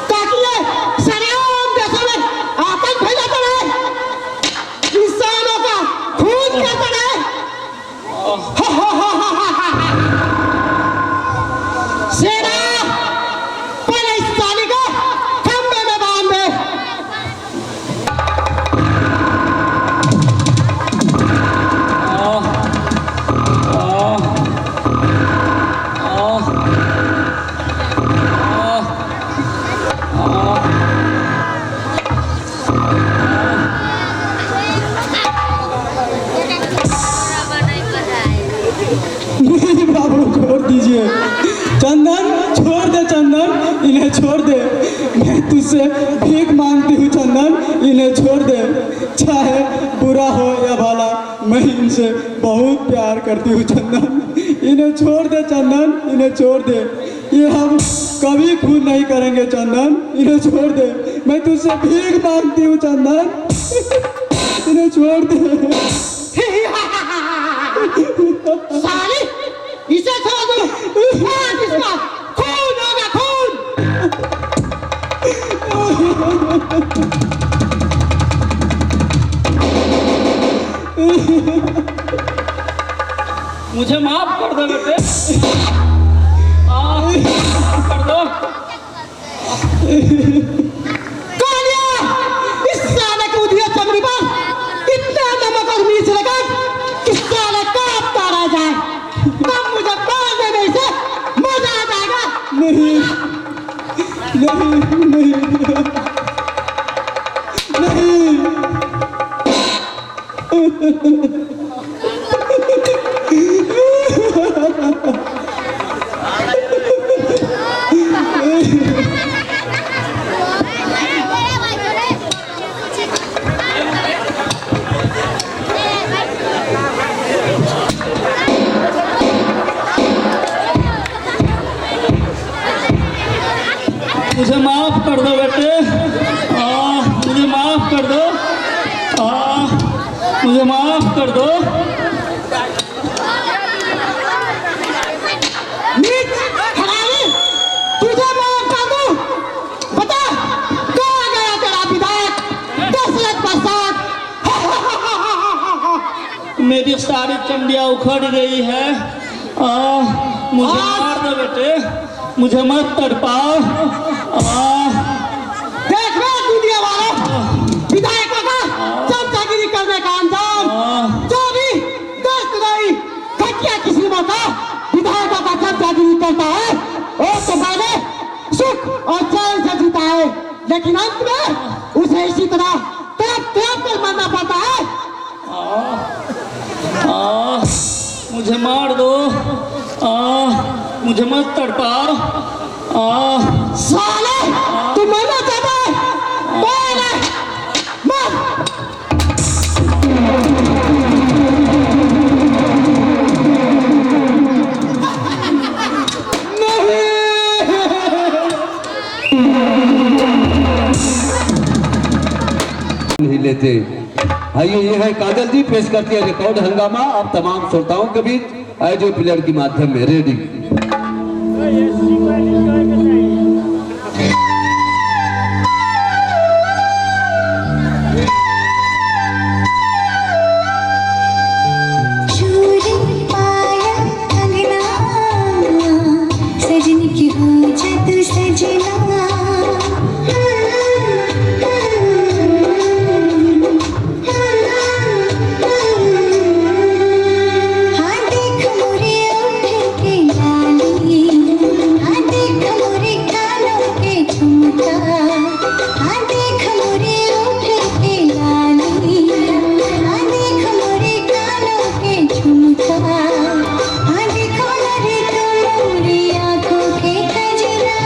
ताकि ये सरेआम देशों में आतंक फैलाता रहे, इंसानों का खून करता रहे। सेना पहले इस साले को खंबे में बांध दे। बाबू छोड़ दीजिए, चंदन छोड़ दे, चंदन इन्हें छोड़ दे। मैं तुझसे भीख मांगती हूँ चंदन, इन्हें छोड़ दे। चाहे बुरा हो या भला, मैं इनसे बहुत प्यार करती हूँ चंदन, इन्हें छोड़ दे चंदन, इन्हें छोड़ दे। ये हम कभी खून नहीं करेंगे चंदन, इन्हें छोड़ दे। मैं तुझसे भीख मांगती हूँ चंदन, इन्हें छोड़ दे। साले इसे छोड़ दो, आज इसका खून होगा, खून। मुझे माफ कर दो बेटे, माफ कर दो। कालिया, इस साले को दिया चमड़ी पर इतना नमक और मिर्च लगा कि साले कांपता रह जाए, तब मुझे मारने में इसे मजा आ जाएगा। नहीं नहीं नहीं नहीं। मुझे माफ कर दो बेटे, मुझे माफ कर दो, मुझे माफ कर दो। नीच हरामी, तुझे माफ कर दूं? बता, कहाँ गया तेरा विधायक दशरथ प्रसाद? मेरी सारी चमड़ियाँ उखड़ गई है, मुझे मार दो बेटे, मुझे मत तड़पाओ। देख रहे हो दुनिया वालों, विधायकों का चमचागिरी करने का अंजाम। जो भी दस्तगाई घटिया किस्मों का विधायकों का चमचागिरी करता है, वो तो पहले सुख और चैन से जीता है, लेकिन अंत में उसे इसी तरह तड़प तड़प कर मरना पड़ता है। मुझे मार दो, मुझे मत तड़पाओ। साले, तू मरना चाहता है? पहले मर। नहीं लेते। आइए, ये है काजल जी, पेश करती है रिकॉर्ड हंगामा। आप तमाम श्रोताओं के बीच ऑडियो प्लेयर के माध्यम में रेडी। सजनी की हो जा तू सजना, हाँ देख मोरे ओठ के लाली, हाँ देख मोरे कानों के झुमका, हाँ देख मोरे ओठ के लाली, हाँ देख मोरे कानों के झुमका, हाँ देखो ना रे तुम मोरी आँखों के कजरा।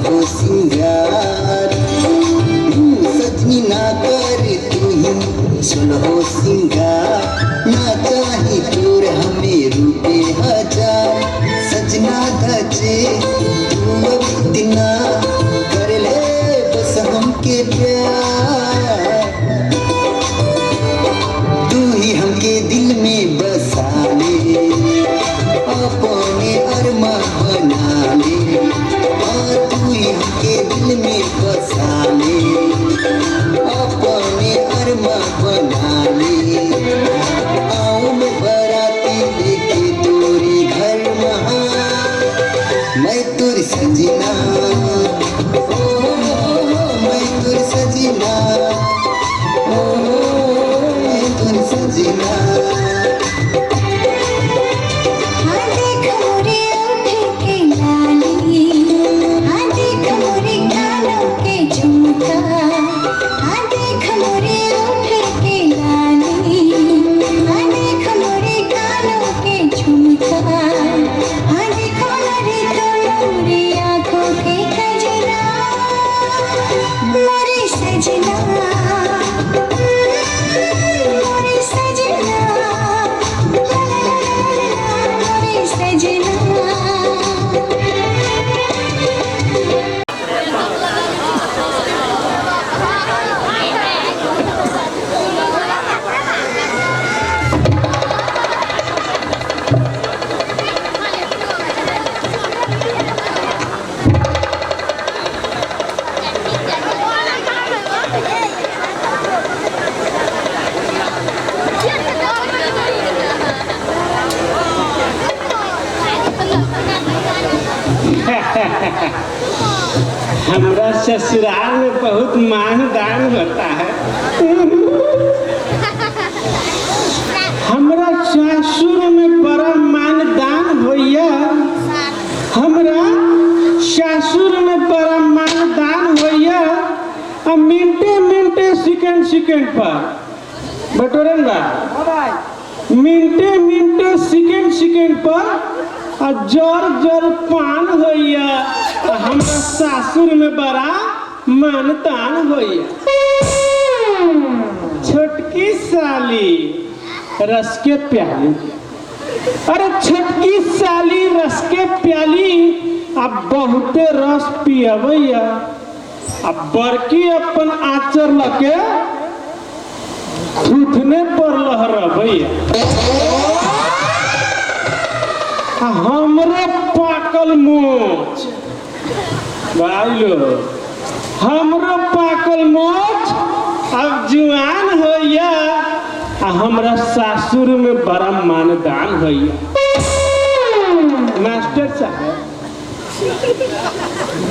हो सिंगार सजनी ना कर तू ही सुन हो सिंगार ना चाहे दूर हमें रुपए हजार सजना धजे तू अब इतना कर ले बस हमके प्यार तू ही हमके दिल में बसा ले अपने अरमा बना ले और तू ही हमके दिल में बसा ले अपने अरमा बना ले आओ मैं बराती लेके तोरी घर महा मैं तुर सजना ओ मैं तुर सजना ओ मैं तुर सजना हाँ देख मोरे ओठ के लाली, हाँ देख मोरे कानों के झुमका, हाँ देख मोरे ओठ के लाली, हाँ देख मोरे कानों के झुमका, हाँ देखो मोरे मोरे आँखों के कजरा, मोरे सजना, मोरे सजना, मोरे सजना। हमारा ससुराल में बहुत मान दान होता है। हमारा ससुर में बड़ा मान दान होइया। हमारा ससुर में बड़ा मान दान होइया। अब मिनटे सेकंड पर बटोरन बा मिनटे सेकंड पर जर पान होइया। हमरा सासुर में बड़ा मान तान होइया। छोटकी साली रस के प्याली, अरे छोटकी साली रस के प्याली अब बहुते रस पियवैया। अब बड़की अपन आचर लके घुटने पर लहरवैया। हमरे पाकल मोच भाइलो, हमरो पाकल मोच अब जुआन होइया। हमरा सासुर में बड़ा मानदान होइया। मास्टर साहब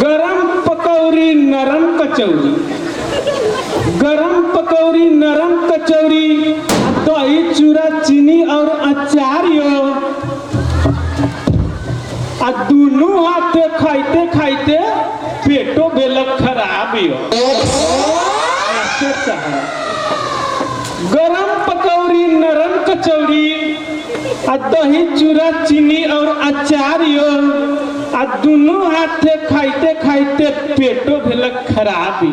गरम पकौड़ी नरम कचौड़ी, गरम पकौड़ी नरम कचौड़ी, दही चूड़ा चीनी और अचार यो। आ दोनों हाथे खाइते खाइते पेटो बेलक खराब हो। गरम पकौड़ी नरम कचौड़ी आ दही चूड़ा चीनी और अचार यो। आ दोनों हाथे खाइते खाइते पेटो बेलक खराब हो।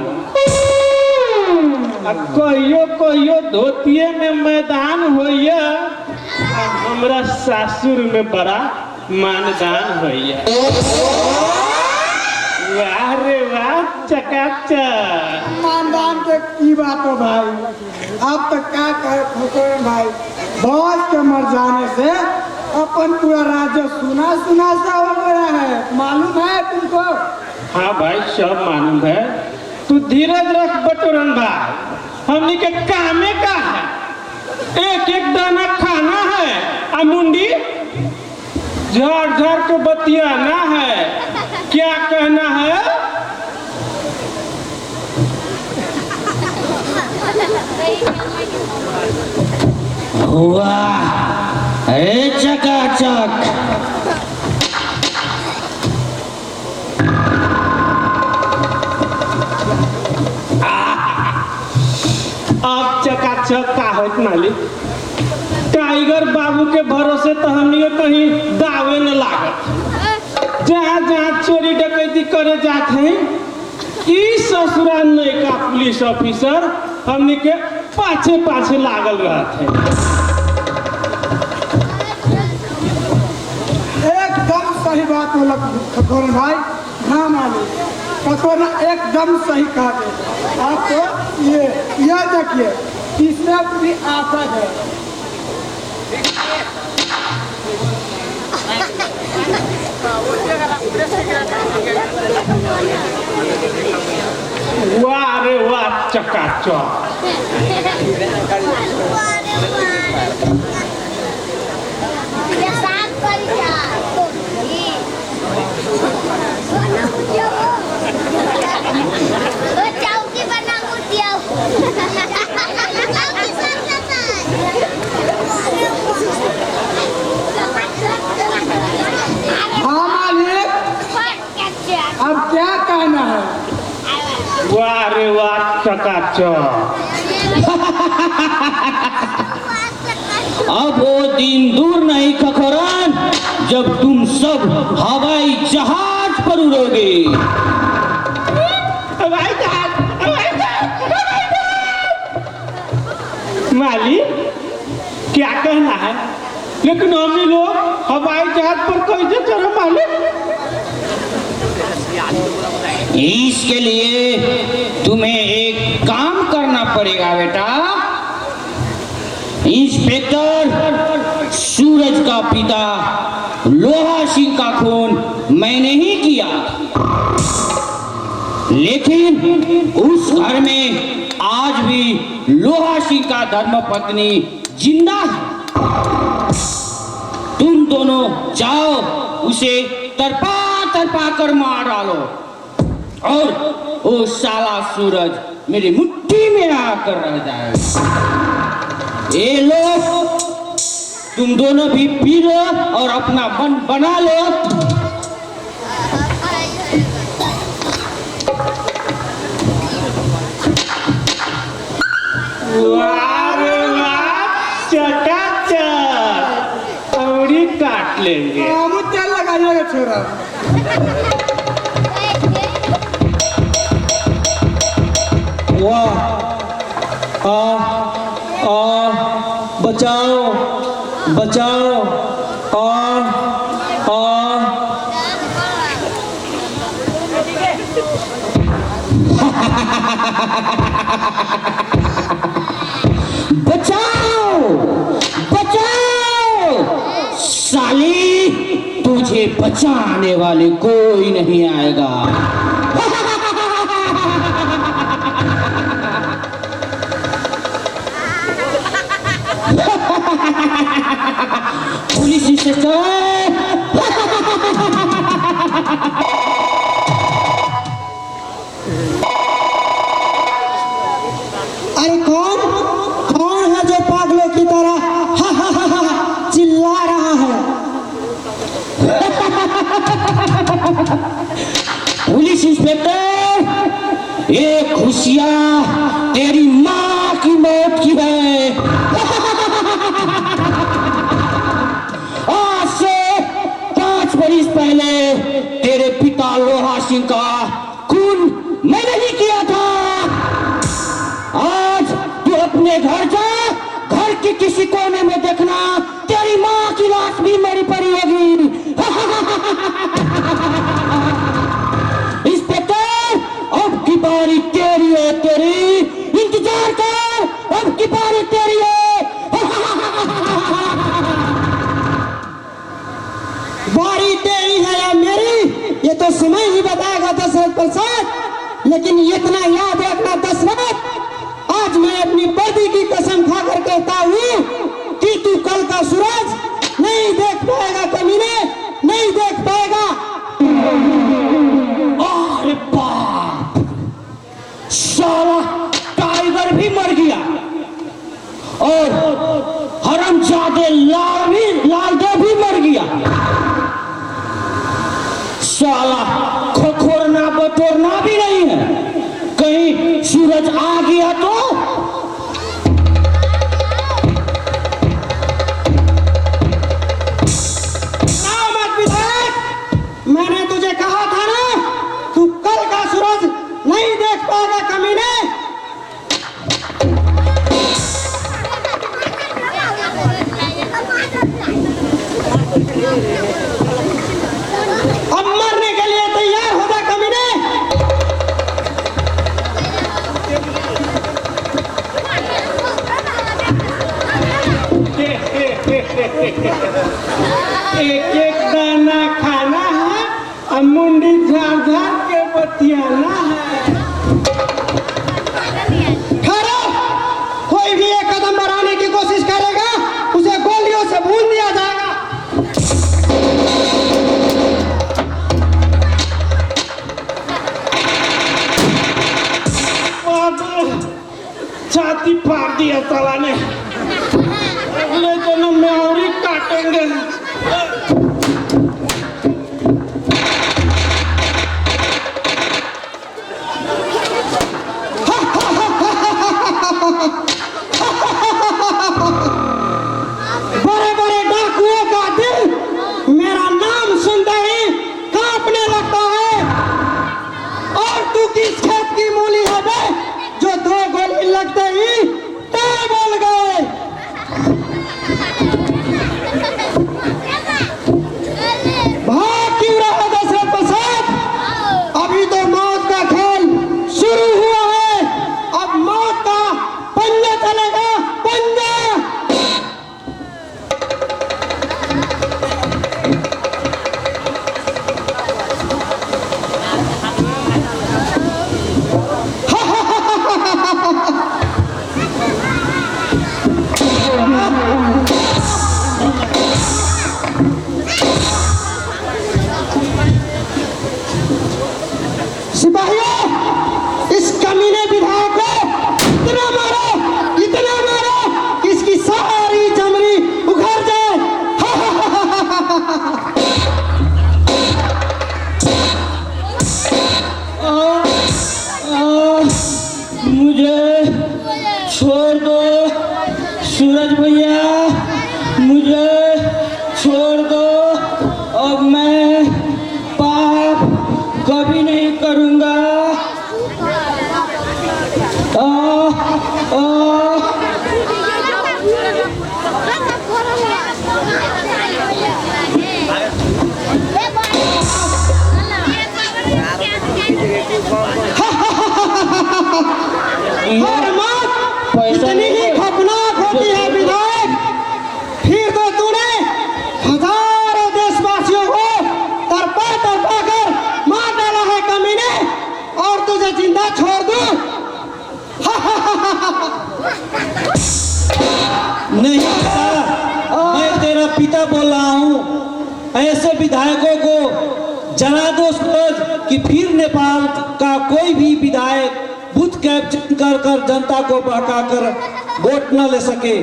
कहियो धोतिये में मैदान होइया। हमरा सासुर में बड़ा मानदान होइया। वाह रे वाह चकाचक। मानदान के की बात हो भाई। अब तक क्या कहे भाई, बॉस के मर जाने से अपन पूरा राज्य सुना सा हो गया है। मालूम है तुमको? हाँ भाई सब मालूम है। तू धीरज रख बटोरन भाई, हमनी के कामे का है। एक दाना खाना है। मुंडी झाड़ के बतियाना है। क्या कहना है? वाह अरे चकाचक। अब चकाचक का होत मालिक। टाइगर बाबू के भरोसे तो हमनी कहीं दावे न लागत। जहाँ जहाँ चोरी डकैती करे जाते हैं ई ससुरा नयका पुलिस ऑफिसर हमने के पाछे पाछे लागल रहते हैं। एकदम सही बात बोला खखोर भाई। हाँ मालिक, खखोर एकदम सही कहा दे। आपको ये देखिए, तीसरा पूरी आफत है। वाह रे वाह, चकाचक। हाँ मालिक, अब क्या कहना है? वाह रे वाह, चकाचक। अब वो दिन दूर नहीं खखोरन जब तुम सब हवाई जहाज पर उड़ोगे। हवाई जहाज, हवाई जहाज, हवाई जहाज। मालिक, क्या कहना है? लेकिन हम लोग हवाई जहाज पर कैसे चढ़े मालिक? इसके लिए तुम्हें एक काम करना पड़ेगा बेटा। इंस्पेक्टर सूरज का पिता लोहा सिंह का खून मैंने ही किया, लेकिन उस घर में आज भी लोहा सिंह का धर्मपत्नी जिंदा है। तुम दोनों जाओ उसे तरपा तरपा कर मार डालो और वो साला सूरज मेरी मुट्ठी में आकर रह जाए। ये लो, तुम दोनों भी पी लो और अपना मन बना लो। वाह रे वाह, चकाचक। औरी काट लेंगे। मुझ तेल लगाइएगा छोरा। वाह, बचाओ बचाओ, बचाओ बचाओ, साली तुझे बचाने वाले कोई नहीं आएगा। Police station. अरे कौन है जो पागलों की तरह चिल्ला रहा है? पुलिस इंस्पेक्टर, ये खुशियां तेरी माँ की मौत की है। आज से 5 बरस पहले तेरे पिता लोहा सिंह का खून मैंने ही किया था। आज तू अपने घर जा, घर के किसी कोने में देखना तेरी माँ की लाश भी मेरी पड़ी होगी। इंस्पेक्टर, अब की बारी तेरी है, तेरी इंतजार कर, अब की बारी तेरी है। बारी तेरी है या मेरी, ये तो समय ही बताएगा दशरथ प्रसाद। लेकिन इतना याद रखना दशरथ, आज मैं अपनी वर्दी की कसम खाकर कहता हूँ कि तू कल का सूरज नहीं देख पाएगा कमीने, नहीं देख पाएगा। अरे बाप, साला टाइगर भी मर गया और हरामजादे लालदेव भी मर गया। साला खोखोरना बटोरना भी नहीं है, कहीं सूरज आ गया तो। मैंने नहीं देख पाएगा कमीने। अब मरने के लिए तैयार हो जा कमीने। एक एक दाना खाना है और मुंडी झाड़ झाड़ के बतियाना है। ठहरो, कोई भी एक कदम बढ़ाने की कोशिश करेगा उसे गोलियों से भून दिया जाएगा। छाती फाड़ दिया साला ने। अगले जन्म में और ही काटेंगे। बड़े बड़े डाकुओं का दिल मेरा नाम सुनते ही कांपने लगता है। और तू किस खेत की मूली है बे जो दो गोली लगते ही तय बोल गए। भाग क्यों रहा दशरथ प्रसाद? अभी तो मौत का खेल शुरू हुआ है। अब मौत का पंजा चलेगा, पंजा। सिपाहियों, इस कमीने विधायक को इतना मारो कि इसकी सारी चमड़ी उखड़ जाए। मुझे छोड़ दो सूरज भैया, मुझे छोड़ दो। अब मैं पाप कभी नहीं करूँगा। हर मौत इतनी ही खौफनाक होती है विधायक। फिर तो तूने हजारों देशवासियों को तरपा तरपा कर मार डाला है कमीने, और तुझे जिंदा छोड़ दूं? नहीं बेटा, मैं तेरा पिता बोल रहा हूँ। ऐसे विधायकों को जला दो सूरज कि फिर नेपाल का कोई भी विधायक बूथ कैप्चर कर कर जनता को बहकाकर वोट न ले सके।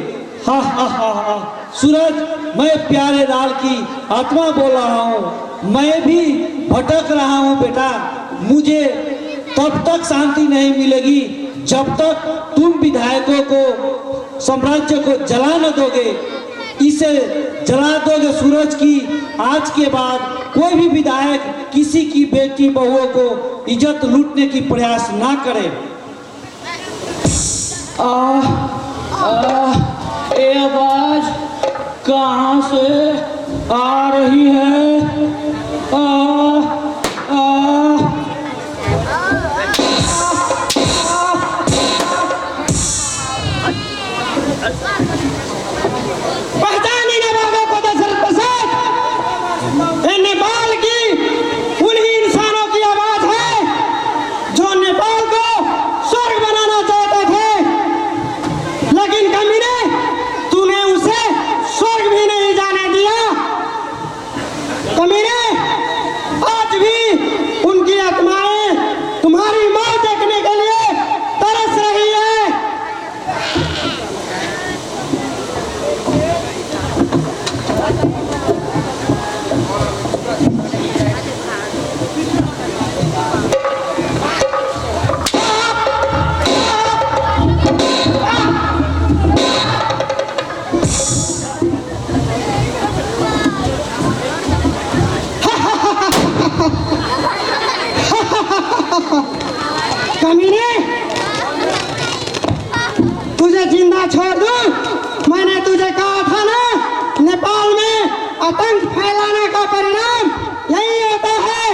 हा हा हा हा। सूरज, मैं प्यारे लाल की आत्मा बोल रहा हूँ। मैं भी भटक रहा हूँ बेटा। मुझे तब तक शांति नहीं मिलेगी जब तक तुम विधायकों को, साम्राज्य को जला न दोगे। इसे जला दोगे सूरज की आज के बाद कोई भी विधायक किसी की बेटी बहुओं को इज्जत लूटने की प्रयास ना करे। ये आवाज कहाँ से आ रही है? पहचानी नेपाल को दशरथ प्रसाद? ये नेपाल की उन्हीं इंसानों की आवाज है जो नेपाल को स्वर्ग बनाना चाहते थे, लेकिन कमीने तूने उसे स्वर्ग भी नहीं जाने दिया। कमीने, आज भी उनकी आत्माएं तुम्हारी मौत देखने के लिए तरस रही है। जिंदा छोड़ दूं? मैंने तुझे कहा था ना, नेपाल में आतंक फैलाने का परिणाम यही होता है।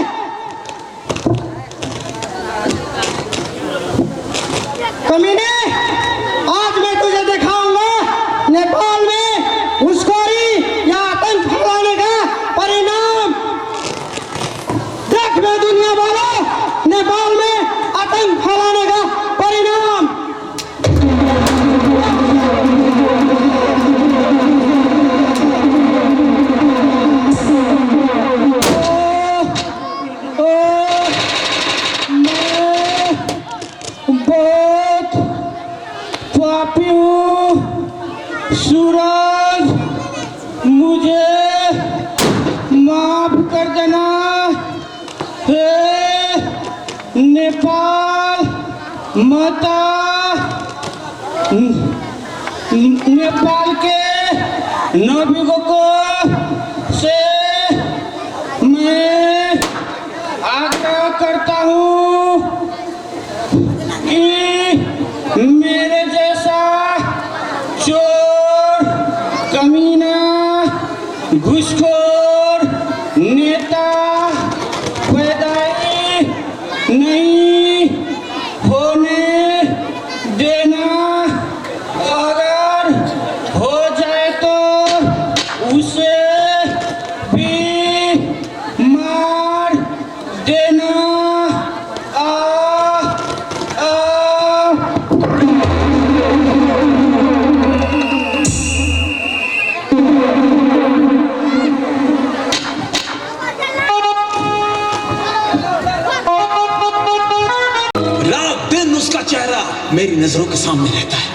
कमीने, आज मैं तुझे दिखाऊंगा नेपाल में घुसखोरी या आतंक फैलाने का परिणाम। देख मैं दुनिया वालों, नेपाल में आतंक फैलाने का परिणाम। बहुत पापी हूँ सूरज, मुझे माफ कर देना। हे नेपाल माता, नेपाल के नाविकों को से मैं आग्रह करता हूँ कि मेरे जैसा चोर, कमीना, घुसखोर नेता पैदा ही नहीं होने देना। अगर हो जाए तो उसे भी मार देना। रात दिन उसका चेहरा मेरी नजरों के सामने रहता है।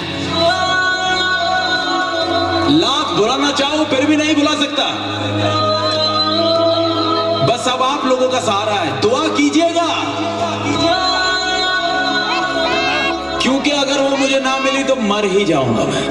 लाख बुलाना चाहूं फिर भी नहीं बुला सकता। बस अब आप लोगों का सहारा है, दुआ कीजिएगा, क्योंकि अगर वो मुझे ना मिली तो मर ही जाऊंगा मैं।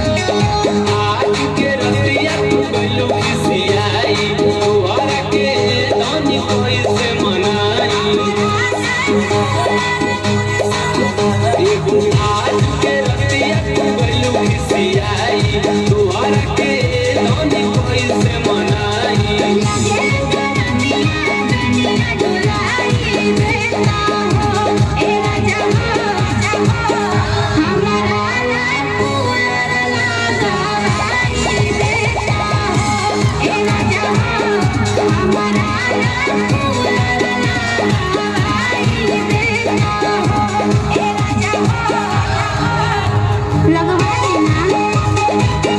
आज के रतिया तू गइलो खिसियाई तोहरा के दानी कैसे मनाई एगो आज के रतिया तू गइलो खिसियाई तोहरा के दानी कैसे मनाई लगवा देना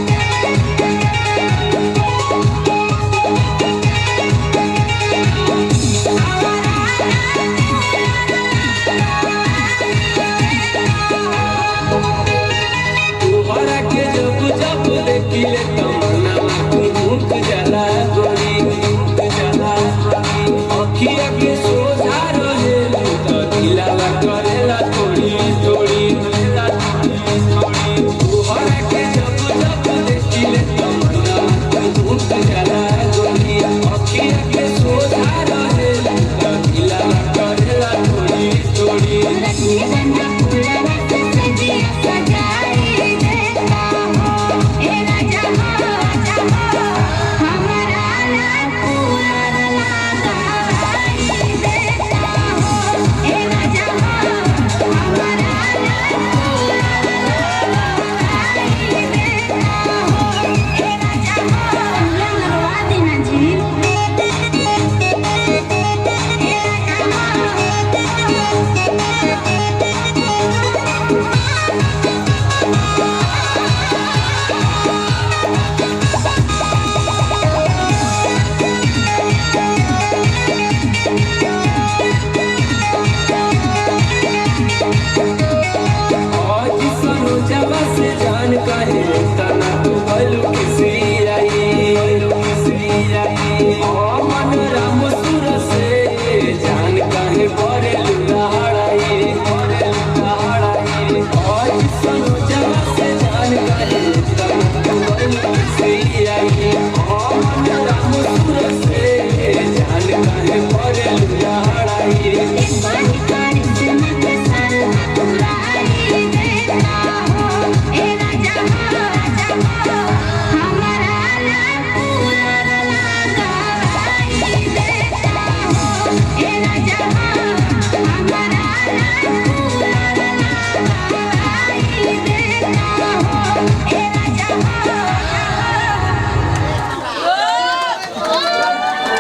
तोहरा के जब जब देखिले तमन्ना भूख जाला गोरी भूख जाला अखिया के सोझा रहे तो दिलावा करेला थोड़ी थोड़ी तोहरा के जब जब देखिले तमन्ना भूख जाला गोरी अखिया के सोझा रहे तो दिलावा करेला थोड़ी थोड़ी